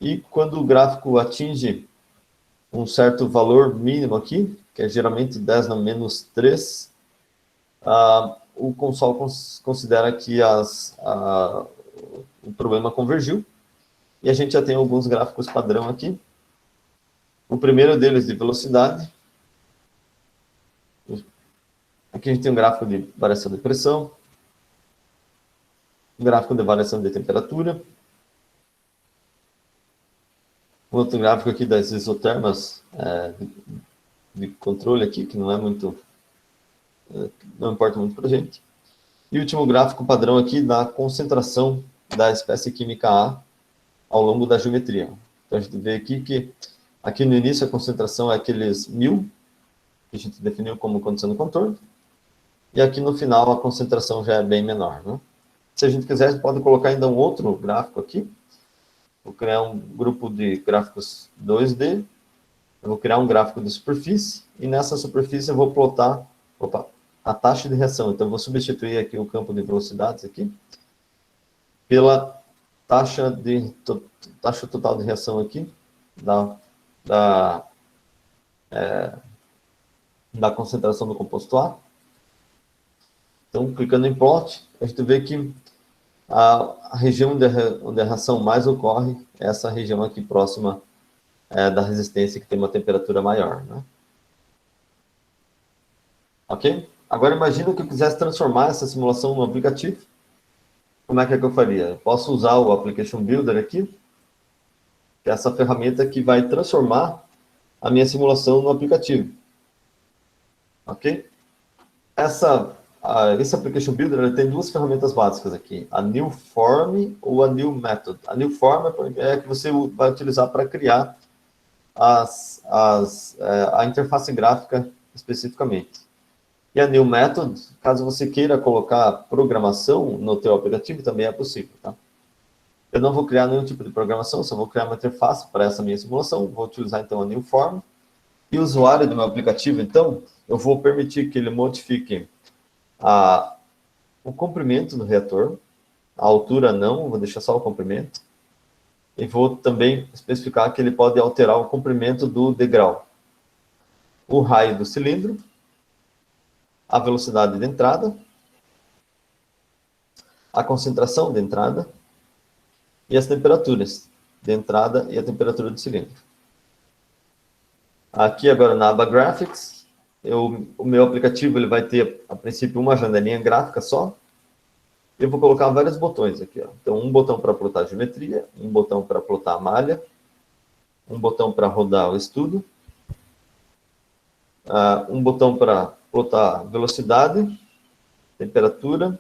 E quando o gráfico atinge um certo valor mínimo aqui, que é geralmente 10 na menos 3, o console considera que o problema convergiu. E a gente já tem alguns gráficos padrão aqui. O primeiro deles de velocidade. Aqui a gente tem um gráfico de variação de pressão. Um gráfico de variação de temperatura. Outro gráfico aqui das isotermas de controle aqui, que não importa muito para a gente. E o último gráfico padrão aqui da concentração da espécie química A ao longo da geometria. Então a gente vê aqui que aqui no início a concentração é aqueles 1000, que a gente definiu como condição do contorno, e aqui no final a concentração já é bem menor, né? Se a gente quiser, pode colocar ainda um outro gráfico aqui. Vou criar um grupo de gráficos 2D. Eu vou criar um gráfico de superfície. E nessa superfície eu vou plotar a taxa de reação. Então, eu vou substituir aqui o campo de velocidades aqui pela taxa total de reação aqui da concentração do composto A. Então, clicando em plot, a gente vê que A região onde a reação mais ocorre é essa região aqui próxima da resistência, que tem uma temperatura maior, né? Ok? Agora imagina que eu quisesse transformar essa simulação no aplicativo. Como é que eu faria? Eu posso usar o Application Builder aqui, que é essa ferramenta que vai transformar a minha simulação no aplicativo. Ok? Esse Application Builder ele tem duas ferramentas básicas aqui, a New Form ou a New Method. A New Form é que você vai utilizar para criar a interface gráfica especificamente. E a New Method, caso você queira colocar programação no teu aplicativo, também é possível, tá? Eu não vou criar nenhum tipo de programação, só vou criar uma interface para essa minha simulação, vou utilizar então a New Form. E o usuário do meu aplicativo, então, eu vou permitir que ele modifique o comprimento do reator, a altura não, vou deixar só o comprimento. E vou também especificar que ele pode alterar o comprimento do degrau, o raio do cilindro, a velocidade de entrada, a concentração de entrada e as temperaturas de entrada e a temperatura do cilindro. Aqui agora na aba Graphics, o meu aplicativo ele vai ter, a princípio, uma janelinha gráfica só. Eu vou colocar vários botões aqui. Ó. Então, um botão para plotar a geometria, um botão para plotar a malha, um botão para rodar o estudo, um botão para plotar velocidade, temperatura,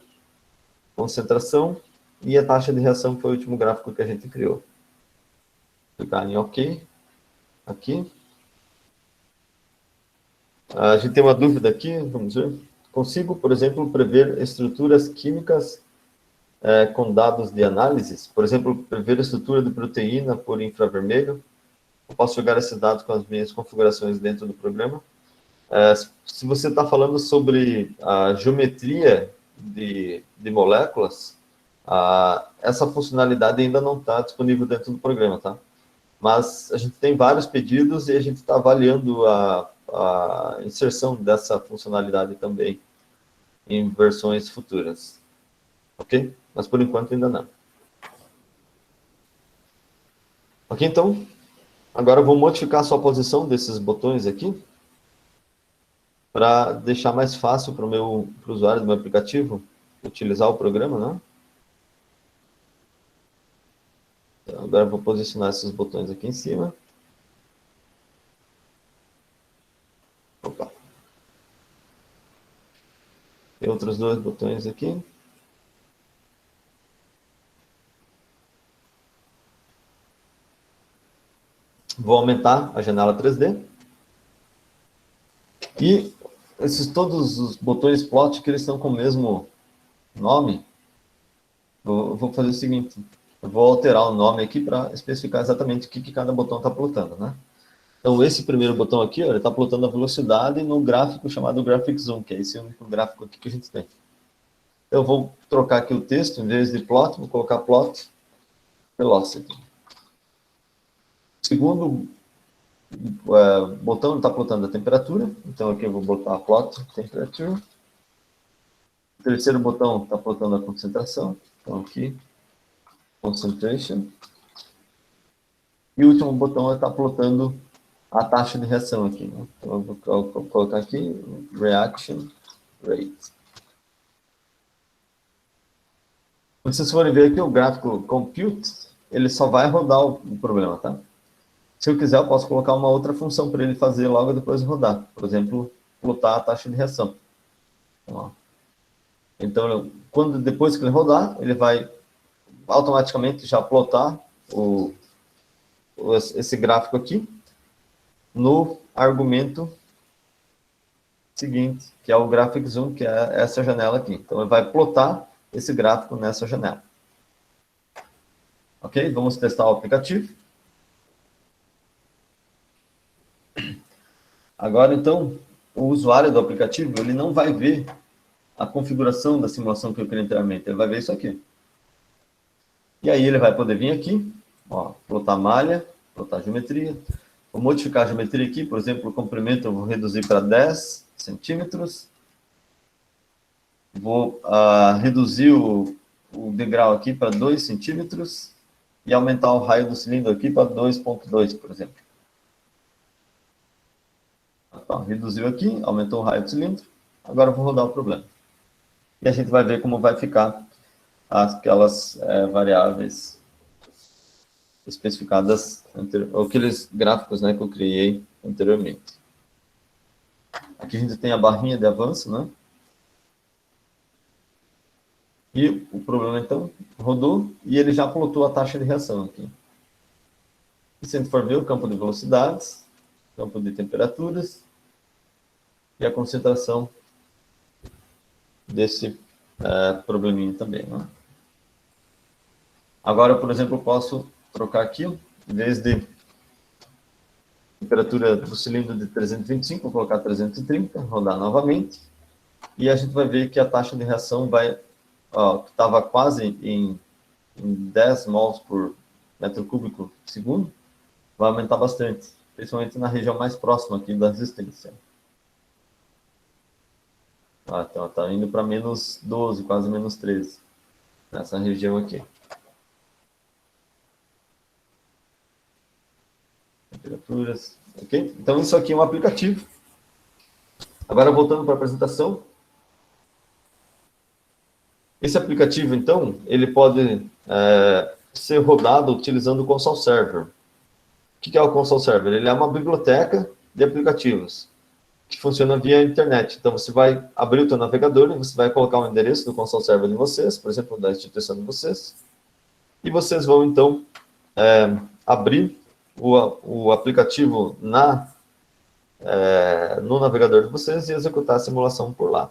concentração e a taxa de reação, que foi o último gráfico que a gente criou. Clicar em OK. Aqui. A gente tem uma dúvida aqui, vamos ver. Consigo, por exemplo, prever estruturas químicas com dados de análises? Por exemplo, prever a estrutura de proteína por infravermelho? Eu posso jogar esses dados com as minhas configurações dentro do programa? Se você está falando sobre a geometria de moléculas, essa funcionalidade ainda não está disponível dentro do programa, tá? Mas a gente tem vários pedidos e a gente está avaliando a inserção dessa funcionalidade também em versões futuras. Ok? Mas por enquanto ainda não. Ok, então, agora eu vou modificar a sua posição desses botões aqui para deixar mais fácil para o usuário do meu aplicativo utilizar o programa, né? Então, agora eu vou posicionar esses botões aqui em cima. Opa. Tem outros dois botões aqui. Vou aumentar a janela 3D. E todos os botões plot que eles estão com o mesmo nome, eu vou fazer o seguinte, eu vou alterar o nome aqui para especificar exatamente o que cada botão está plotando, né? Então, esse primeiro botão aqui, ó, ele está plotando a velocidade no gráfico chamado Graphic Zoom, que é esse único gráfico aqui que a gente tem. Eu vou trocar aqui o texto, em vez de plot, vou colocar plot velocity. O segundo botão está plotando a temperatura, então aqui eu vou botar plot temperature. O terceiro botão está plotando a concentração, então aqui, concentration. E o último botão está plotando a taxa de reação aqui, né? Então eu vou colocar aqui, reaction rate. Quando vocês forem ver aqui o gráfico compute, ele só vai rodar o problema, tá? Se eu quiser, eu posso colocar uma outra função para ele fazer logo depois de rodar. Por exemplo, plotar a taxa de reação. Então, depois que ele rodar, ele vai automaticamente já plotar esse gráfico aqui no argumento seguinte, que é o Graphic Zoom, que é essa janela aqui. Então, ele vai plotar esse gráfico nessa janela. Ok? Vamos testar o aplicativo. Agora, então, o usuário do aplicativo, ele não vai ver a configuração da simulação que eu criei anteriormente. Ele vai ver isso aqui. E aí ele vai poder vir aqui, ó, plotar malha, plotar geometria. Vou modificar a geometria aqui, por exemplo, o comprimento eu vou reduzir para 10 centímetros. Vou reduzir o degrau aqui para 2 centímetros e aumentar o raio do cilindro aqui para 2,2, por exemplo. Então, reduziu aqui, aumentou o raio do cilindro. Agora eu vou rodar o problema. E a gente vai ver como vai ficar aquelas variáveis especificadas, aqueles gráficos, né, que eu criei anteriormente. Aqui a gente tem a barrinha de avanço, né? E o problema, então, rodou e ele já plotou a taxa de reação aqui. E se a gente for ver o campo de velocidades, campo de temperaturas e a concentração desse probleminha também, né? Agora, por exemplo, eu posso trocar aqui, em vez de temperatura do cilindro de 325, vou colocar 330, rodar novamente, e a gente vai ver que a taxa de reação vai, que estava quase em 10 mols por metro cúbico segundo, vai aumentar bastante, principalmente na região mais próxima aqui da resistência. Então está indo para menos 12, quase menos 13, nessa região aqui. Temperaturas, ok? Então isso aqui é um aplicativo. Agora voltando para a apresentação. Esse aplicativo, então, ele pode ser rodado utilizando o Console Server. O que é o Console Server? Ele é uma biblioteca de aplicativos que funciona via internet. Então, você vai abrir o seu navegador e você vai colocar o endereço do Console Server de vocês, por exemplo, da instituição de vocês, e vocês vão, então, abrir o aplicativo no navegador de vocês e executar a simulação por lá.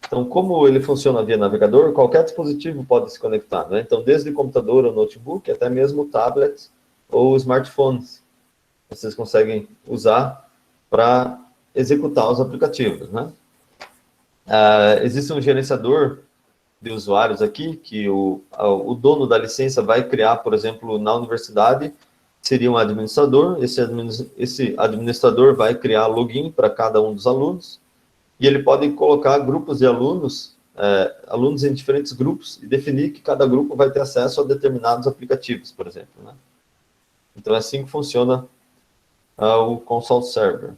Então, como ele funciona via navegador, qualquer dispositivo pode se conectar, né? Então, desde computador ou notebook, até mesmo tablet ou smartphones, vocês conseguem usar para executar os aplicativos, né? Existe um gerenciador de usuários aqui, que o dono da licença vai criar, por exemplo, na universidade, seria um administrador, esse administrador vai criar login para cada um dos alunos, e ele pode colocar grupos de alunos, alunos em diferentes grupos, e definir que cada grupo vai ter acesso a determinados aplicativos, por exemplo, né? Então, é assim que funciona o Console Server.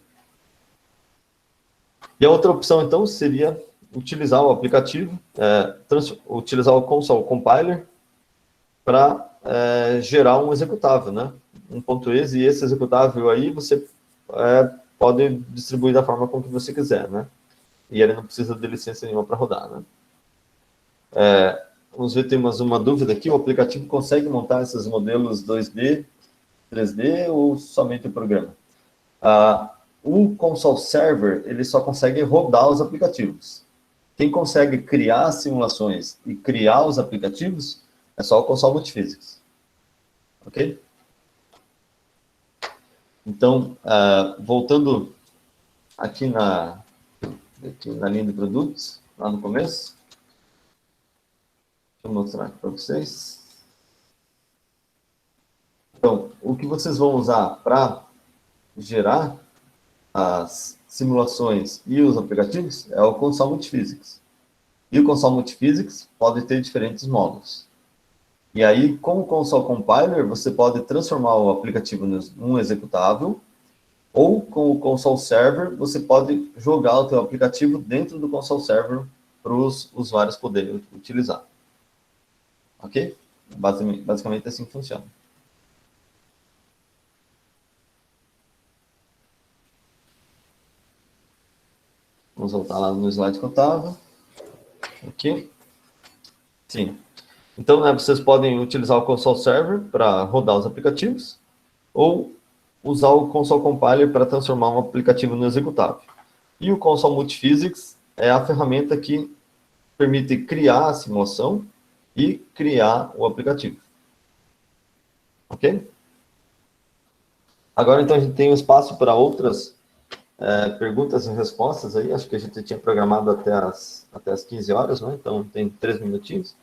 E a outra opção, então, seria utilizar o aplicativo, utilizar o Console Compiler para gerar um executável, né? Um .exe, e esse executável aí você pode distribuir da forma como que você quiser, né? E ele não precisa de licença nenhuma para rodar, né? Vamos ver, temos uma dúvida aqui, o aplicativo consegue montar esses modelos 2D, 3D ou somente o programa? O Console Server, ele só consegue rodar os aplicativos. Quem consegue criar simulações e criar os aplicativos é só o Console Multiphysics. Ok? Então, voltando aqui na linha de produtos, lá no começo. Deixa eu mostrar aqui para vocês. Então, o que vocês vão usar para gerar as simulações e os aplicativos é o Console Multiphysics. E o Console Multiphysics pode ter diferentes módulos. E aí, com o Console Compiler, você pode transformar o aplicativo num executável, ou com o Console Server, você pode jogar o seu aplicativo dentro do Console Server para os usuários poderem utilizar. Ok? Basicamente assim que funciona. Vamos voltar lá no slide que eu estava. Aqui. Sim. Então, vocês podem utilizar o Console Server para rodar os aplicativos, ou usar o Console Compiler para transformar um aplicativo no executável. E o Console Multiphysics é a ferramenta que permite criar a simulação e criar o aplicativo. Ok? Agora, então, a gente tem um espaço para outras perguntas e respostas aí. Acho que a gente tinha programado até as 15 horas, né? Então, tem 3 minutinhos.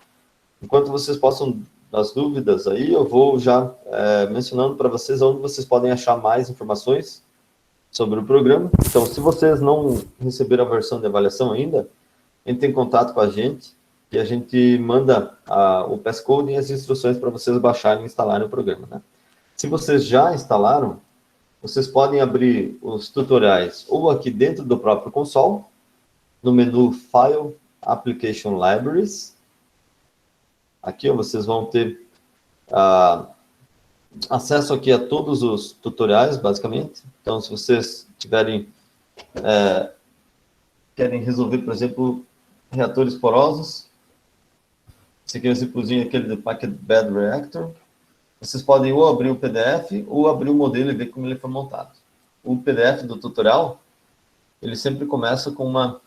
Enquanto vocês possam as dúvidas aí, eu vou já mencionando para vocês onde vocês podem achar mais informações sobre o programa. Então, se vocês não receberam a versão de avaliação ainda, entre em contato com a gente que a gente manda o passcode e as instruções para vocês baixarem e instalarem o programa, né? Se vocês já instalaram, vocês podem abrir os tutoriais ou aqui dentro do próprio console, no menu File, Application Libraries. Aqui vocês vão ter acesso aqui a todos os tutoriais, basicamente. Então, se vocês querem resolver, por exemplo, reatores porosos, esse aqui é um exemplozinho aquele do Packet Bed Reactor, vocês podem ou abrir o PDF ou abrir o modelo e ver como ele foi montado. O PDF do tutorial, ele sempre começa com uma...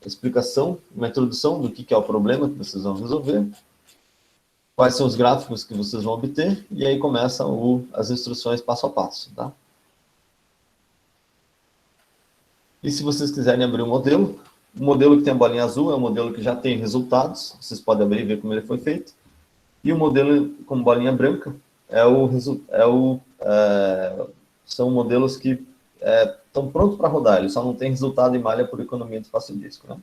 explicação, uma introdução do que é o problema que vocês vão resolver, quais são os gráficos que vocês vão obter, e aí começam as instruções passo a passo, tá? E se vocês quiserem abrir o modelo que tem a bolinha azul é o modelo que já tem resultados, vocês podem abrir e ver como ele foi feito, e o modelo com bolinha branca são modelos que estão prontos para rodar, eles só não têm resultado em malha por economia de espaço disco, né?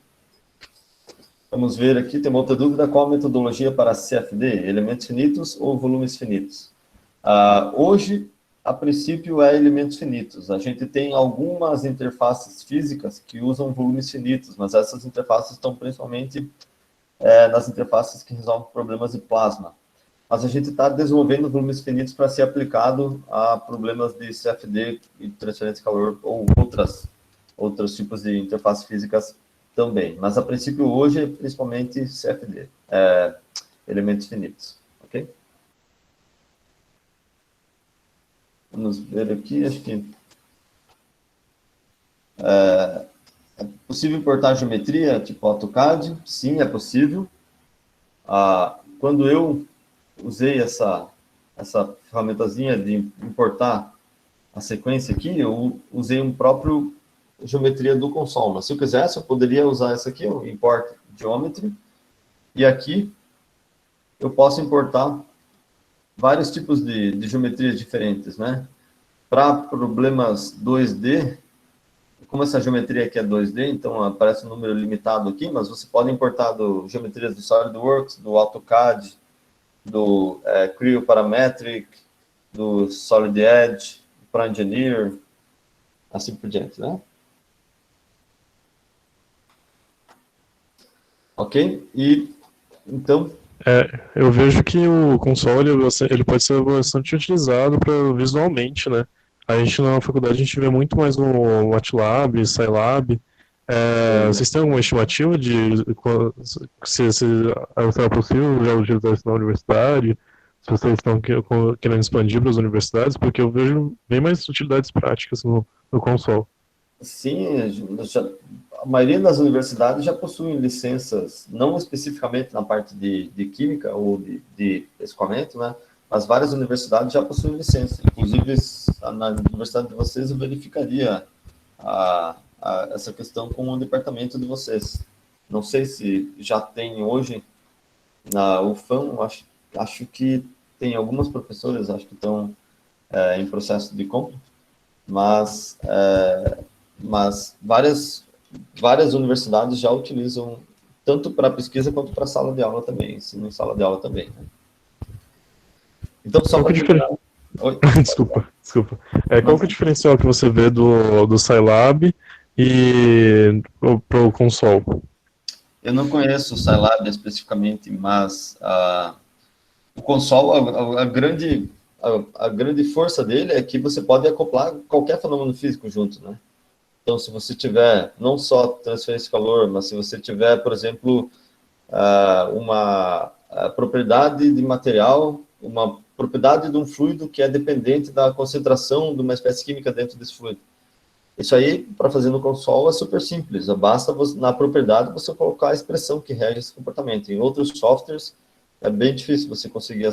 Vamos ver aqui, tem uma outra dúvida, qual a metodologia para CFD? Elementos finitos ou volumes finitos? Hoje, a princípio, é elementos finitos. A gente tem algumas interfaces físicas que usam volumes finitos, mas essas interfaces estão principalmente nas interfaces que resolvem problemas de plasma. Mas a gente está desenvolvendo volumes finitos para ser aplicado a problemas de CFD e transferência de calor ou outros tipos de interfaces físicas também. Mas, a princípio, hoje, é principalmente CFD, elementos finitos. Ok? Vamos ver aqui, acho que... é possível importar geometria, tipo AutoCAD? Sim, é possível. Quando eu usei essa ferramentazinha de importar a sequência aqui, eu usei um próprio geometria do console, mas se eu quisesse, eu poderia usar essa aqui, o Import Geometry, e aqui eu posso importar vários tipos de geometrias diferentes, né? Para problemas 2D, como essa geometria aqui é 2D, então aparece um número limitado aqui, mas você pode importar geometrias do SolidWorks, do AutoCAD, do Creo Parametric, do Solid Edge, para Engineer, assim por diante, né? Ok? E, então... eu vejo que o console ele pode ser bastante utilizado visualmente, né? A gente na faculdade a gente vê muito mais no MATLAB, Scilab. Vocês têm alguma estimativa de se será possível já utilizar isso na universidade? Se vocês estão querendo expandir para as universidades? Porque eu vejo bem mais utilidades práticas no console. Sim, a maioria das universidades já possuem licenças, não especificamente na parte de química ou de escoamento, né? Mas várias universidades já possuem licença. Inclusive, na universidade de vocês, eu verificaria essa questão com o departamento de vocês. Não sei se já tem hoje na UFAM, acho que tem algumas professoras, acho que estão em processo de compra, mas várias universidades já utilizam tanto para pesquisa quanto para sala de aula também, ensino em sala de aula também, né? Então, só para Desculpa. Qual que é o diferencial que você vê do Scilab e pro console? Eu não conheço o Scilab especificamente, mas o console, a grande força dele é que você pode acoplar qualquer fenômeno físico junto, né? Então, se você tiver não só transferência de calor, mas se você tiver, por exemplo, uma propriedade de material, uma propriedade de um fluido que é dependente da concentração de uma espécie química dentro desse fluido. Isso aí, para fazer no console, é super simples. Basta na propriedade você colocar a expressão que rege esse comportamento. Em outros softwares, é bem difícil você conseguir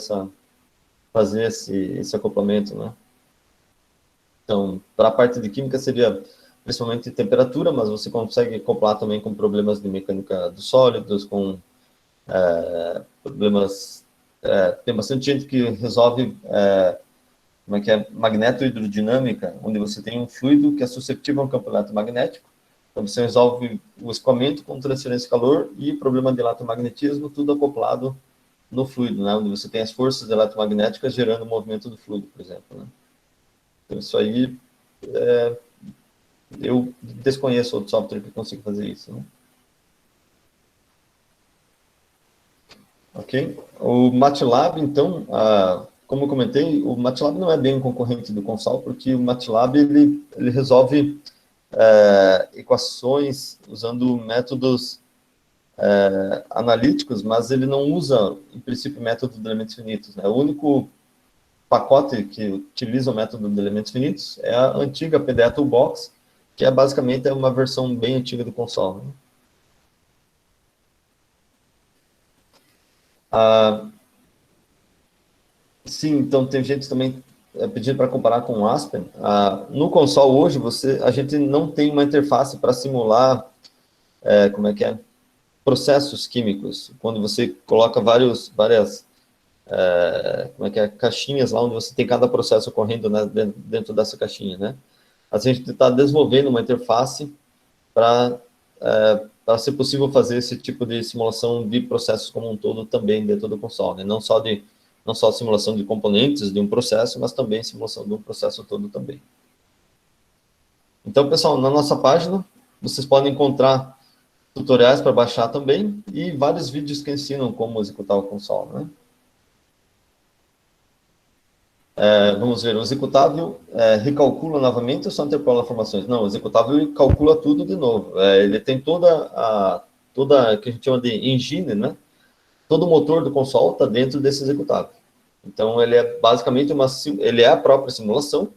fazer esse acoplamento, né? Então, para a parte de química seria principalmente temperatura, mas você consegue acoplar também com problemas de mecânica dos sólidos, com problemas... tem bastante gente que resolve magnetohidrodinâmica, onde você tem um fluido que é suscetível a um campo eletromagnético, Então, você resolve o escoamento com transferência de calor e problema de eletromagnetismo, tudo acoplado no fluido, né? Onde você tem as forças eletromagnéticas gerando o movimento do fluido, por exemplo, né? Então, isso aí, eu desconheço outro software que consiga fazer isso, né? Ok? O MATLAB, então, como eu comentei, o MATLAB não é bem um concorrente do Consol, porque o MATLAB, ele resolve equações usando métodos analíticos, mas ele não usa, em princípio, método de elementos finitos, né? O único pacote que utiliza o método de elementos finitos é a antiga PDE Toolbox, que é basicamente uma versão bem antiga do Consol, né? Sim, então tem gente também pedindo para comparar com o Aspen. No Consol hoje, a gente não tem uma interface para simular, como é que é? Processos químicos, quando você coloca várias como é que é? Caixinhas lá, onde você tem cada processo ocorrendo, né, dentro dessa caixinha, né? A gente está desenvolvendo uma interface para ser possível fazer esse tipo de simulação de processos como um todo também dentro do Consol, né? Não só simulação de componentes de um processo, mas também simulação de um processo todo também. Então, pessoal, na nossa página, vocês podem encontrar tutoriais para baixar também e vários vídeos que ensinam como executar o Consol, né? Vamos ver, o executável recalcula novamente ou só interpola informações? Não, o executável calcula tudo de novo. Ele tem toda que a gente chama de engine, né? Todo o motor do console está dentro desse executável. Então, ele é basicamente ele é a própria simulação,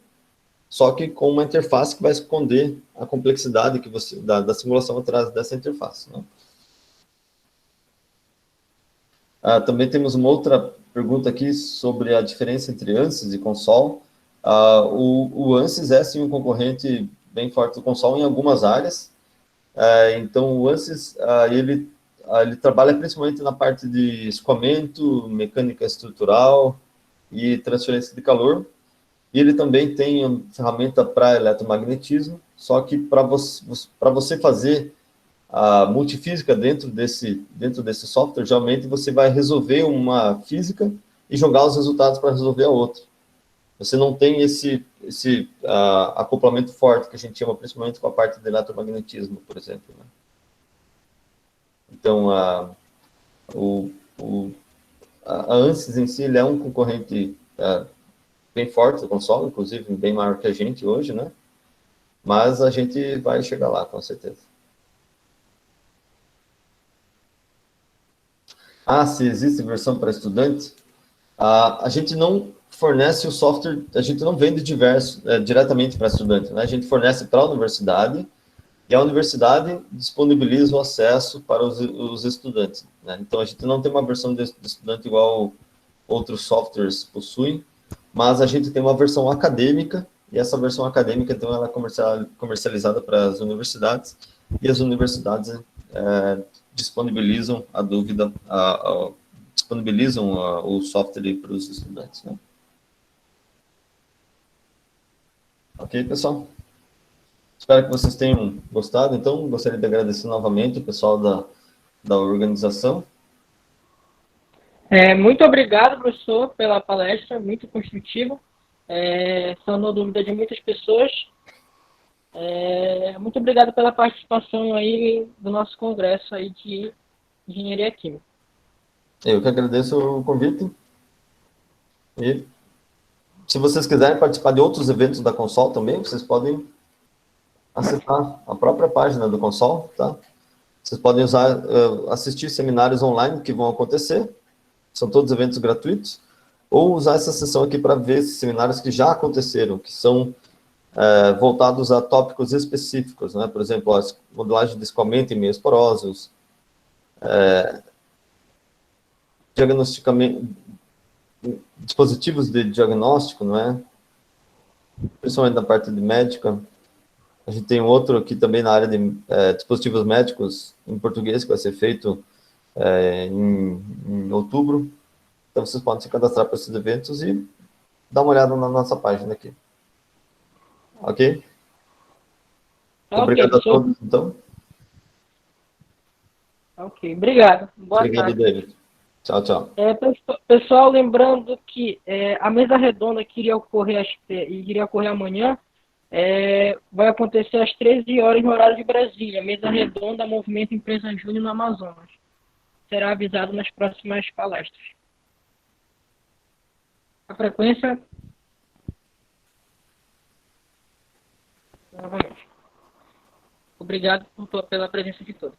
só que com uma interface que vai esconder a complexidade da simulação atrás dessa interface, né? Também temos uma outra pergunta aqui sobre a diferença entre ANSYS e Consol. O ANSYS é, sim, um concorrente bem forte do Consol em algumas áreas. Então, o ANSYS, ele trabalha principalmente na parte de escoamento, mecânica estrutural e transferência de calor. E ele também tem uma ferramenta para eletromagnetismo, só que para você fazer a multifísica dentro desse software, geralmente você vai resolver uma física e jogar os resultados para resolver a outra. Você não tem esse acoplamento forte que a gente chama principalmente com a parte de eletromagnetismo, por exemplo, né? Então, a ANSYS em si, ele é um concorrente bem forte do console, inclusive bem maior que a gente hoje, né? Mas a gente vai chegar lá, com certeza. Se existe versão para estudante, a gente não fornece o software, a gente não vende diretamente para estudante, né? A gente fornece para a universidade, e a universidade disponibiliza o acesso para os estudantes, né? Então, a gente não tem uma versão de estudante igual outros softwares possuem, mas a gente tem uma versão acadêmica, e essa versão acadêmica, então, ela é comercializada para as universidades, e as universidades disponibilizam disponibilizam o software para os estudantes, né? Ok, pessoal? Espero que vocês tenham gostado. Então, gostaria de agradecer novamente o pessoal da organização. Muito obrigado, professor, pela palestra, muito construtiva. Sanou dúvida de muitas pessoas. Muito obrigado pela participação aí do nosso congresso aí de Engenharia Química. Eu que agradeço o convite. E se vocês quiserem participar de outros eventos da Consol também, vocês podem acessar a própria página do Consol, tá? Vocês podem assistir seminários online que vão acontecer, são todos eventos gratuitos, ou usar essa sessão aqui para ver esses seminários que já aconteceram, que são voltados a tópicos específicos, né? Por exemplo, a modelagem de escoamento em meios porosos, dispositivos de diagnóstico, não é? Principalmente na parte de médica. A gente tem outro aqui também na área de dispositivos médicos, em português, que vai ser feito em outubro. Então, vocês podem se cadastrar para esses eventos e dar uma olhada na nossa página aqui. Ok? Tá ok, Obrigado a professor. todos, então. Tá ok, obrigado. Boa Obrigado, tarde. David. Tchau, tchau. Pessoal, lembrando que a mesa redonda que iria ocorrer amanhã vai acontecer às 13 horas no horário de Brasília. Mesa redonda, Movimento Empresa Júnior no Amazonas. Será avisado nas próximas palestras. A frequência, novamente. Obrigado pela presença de todos.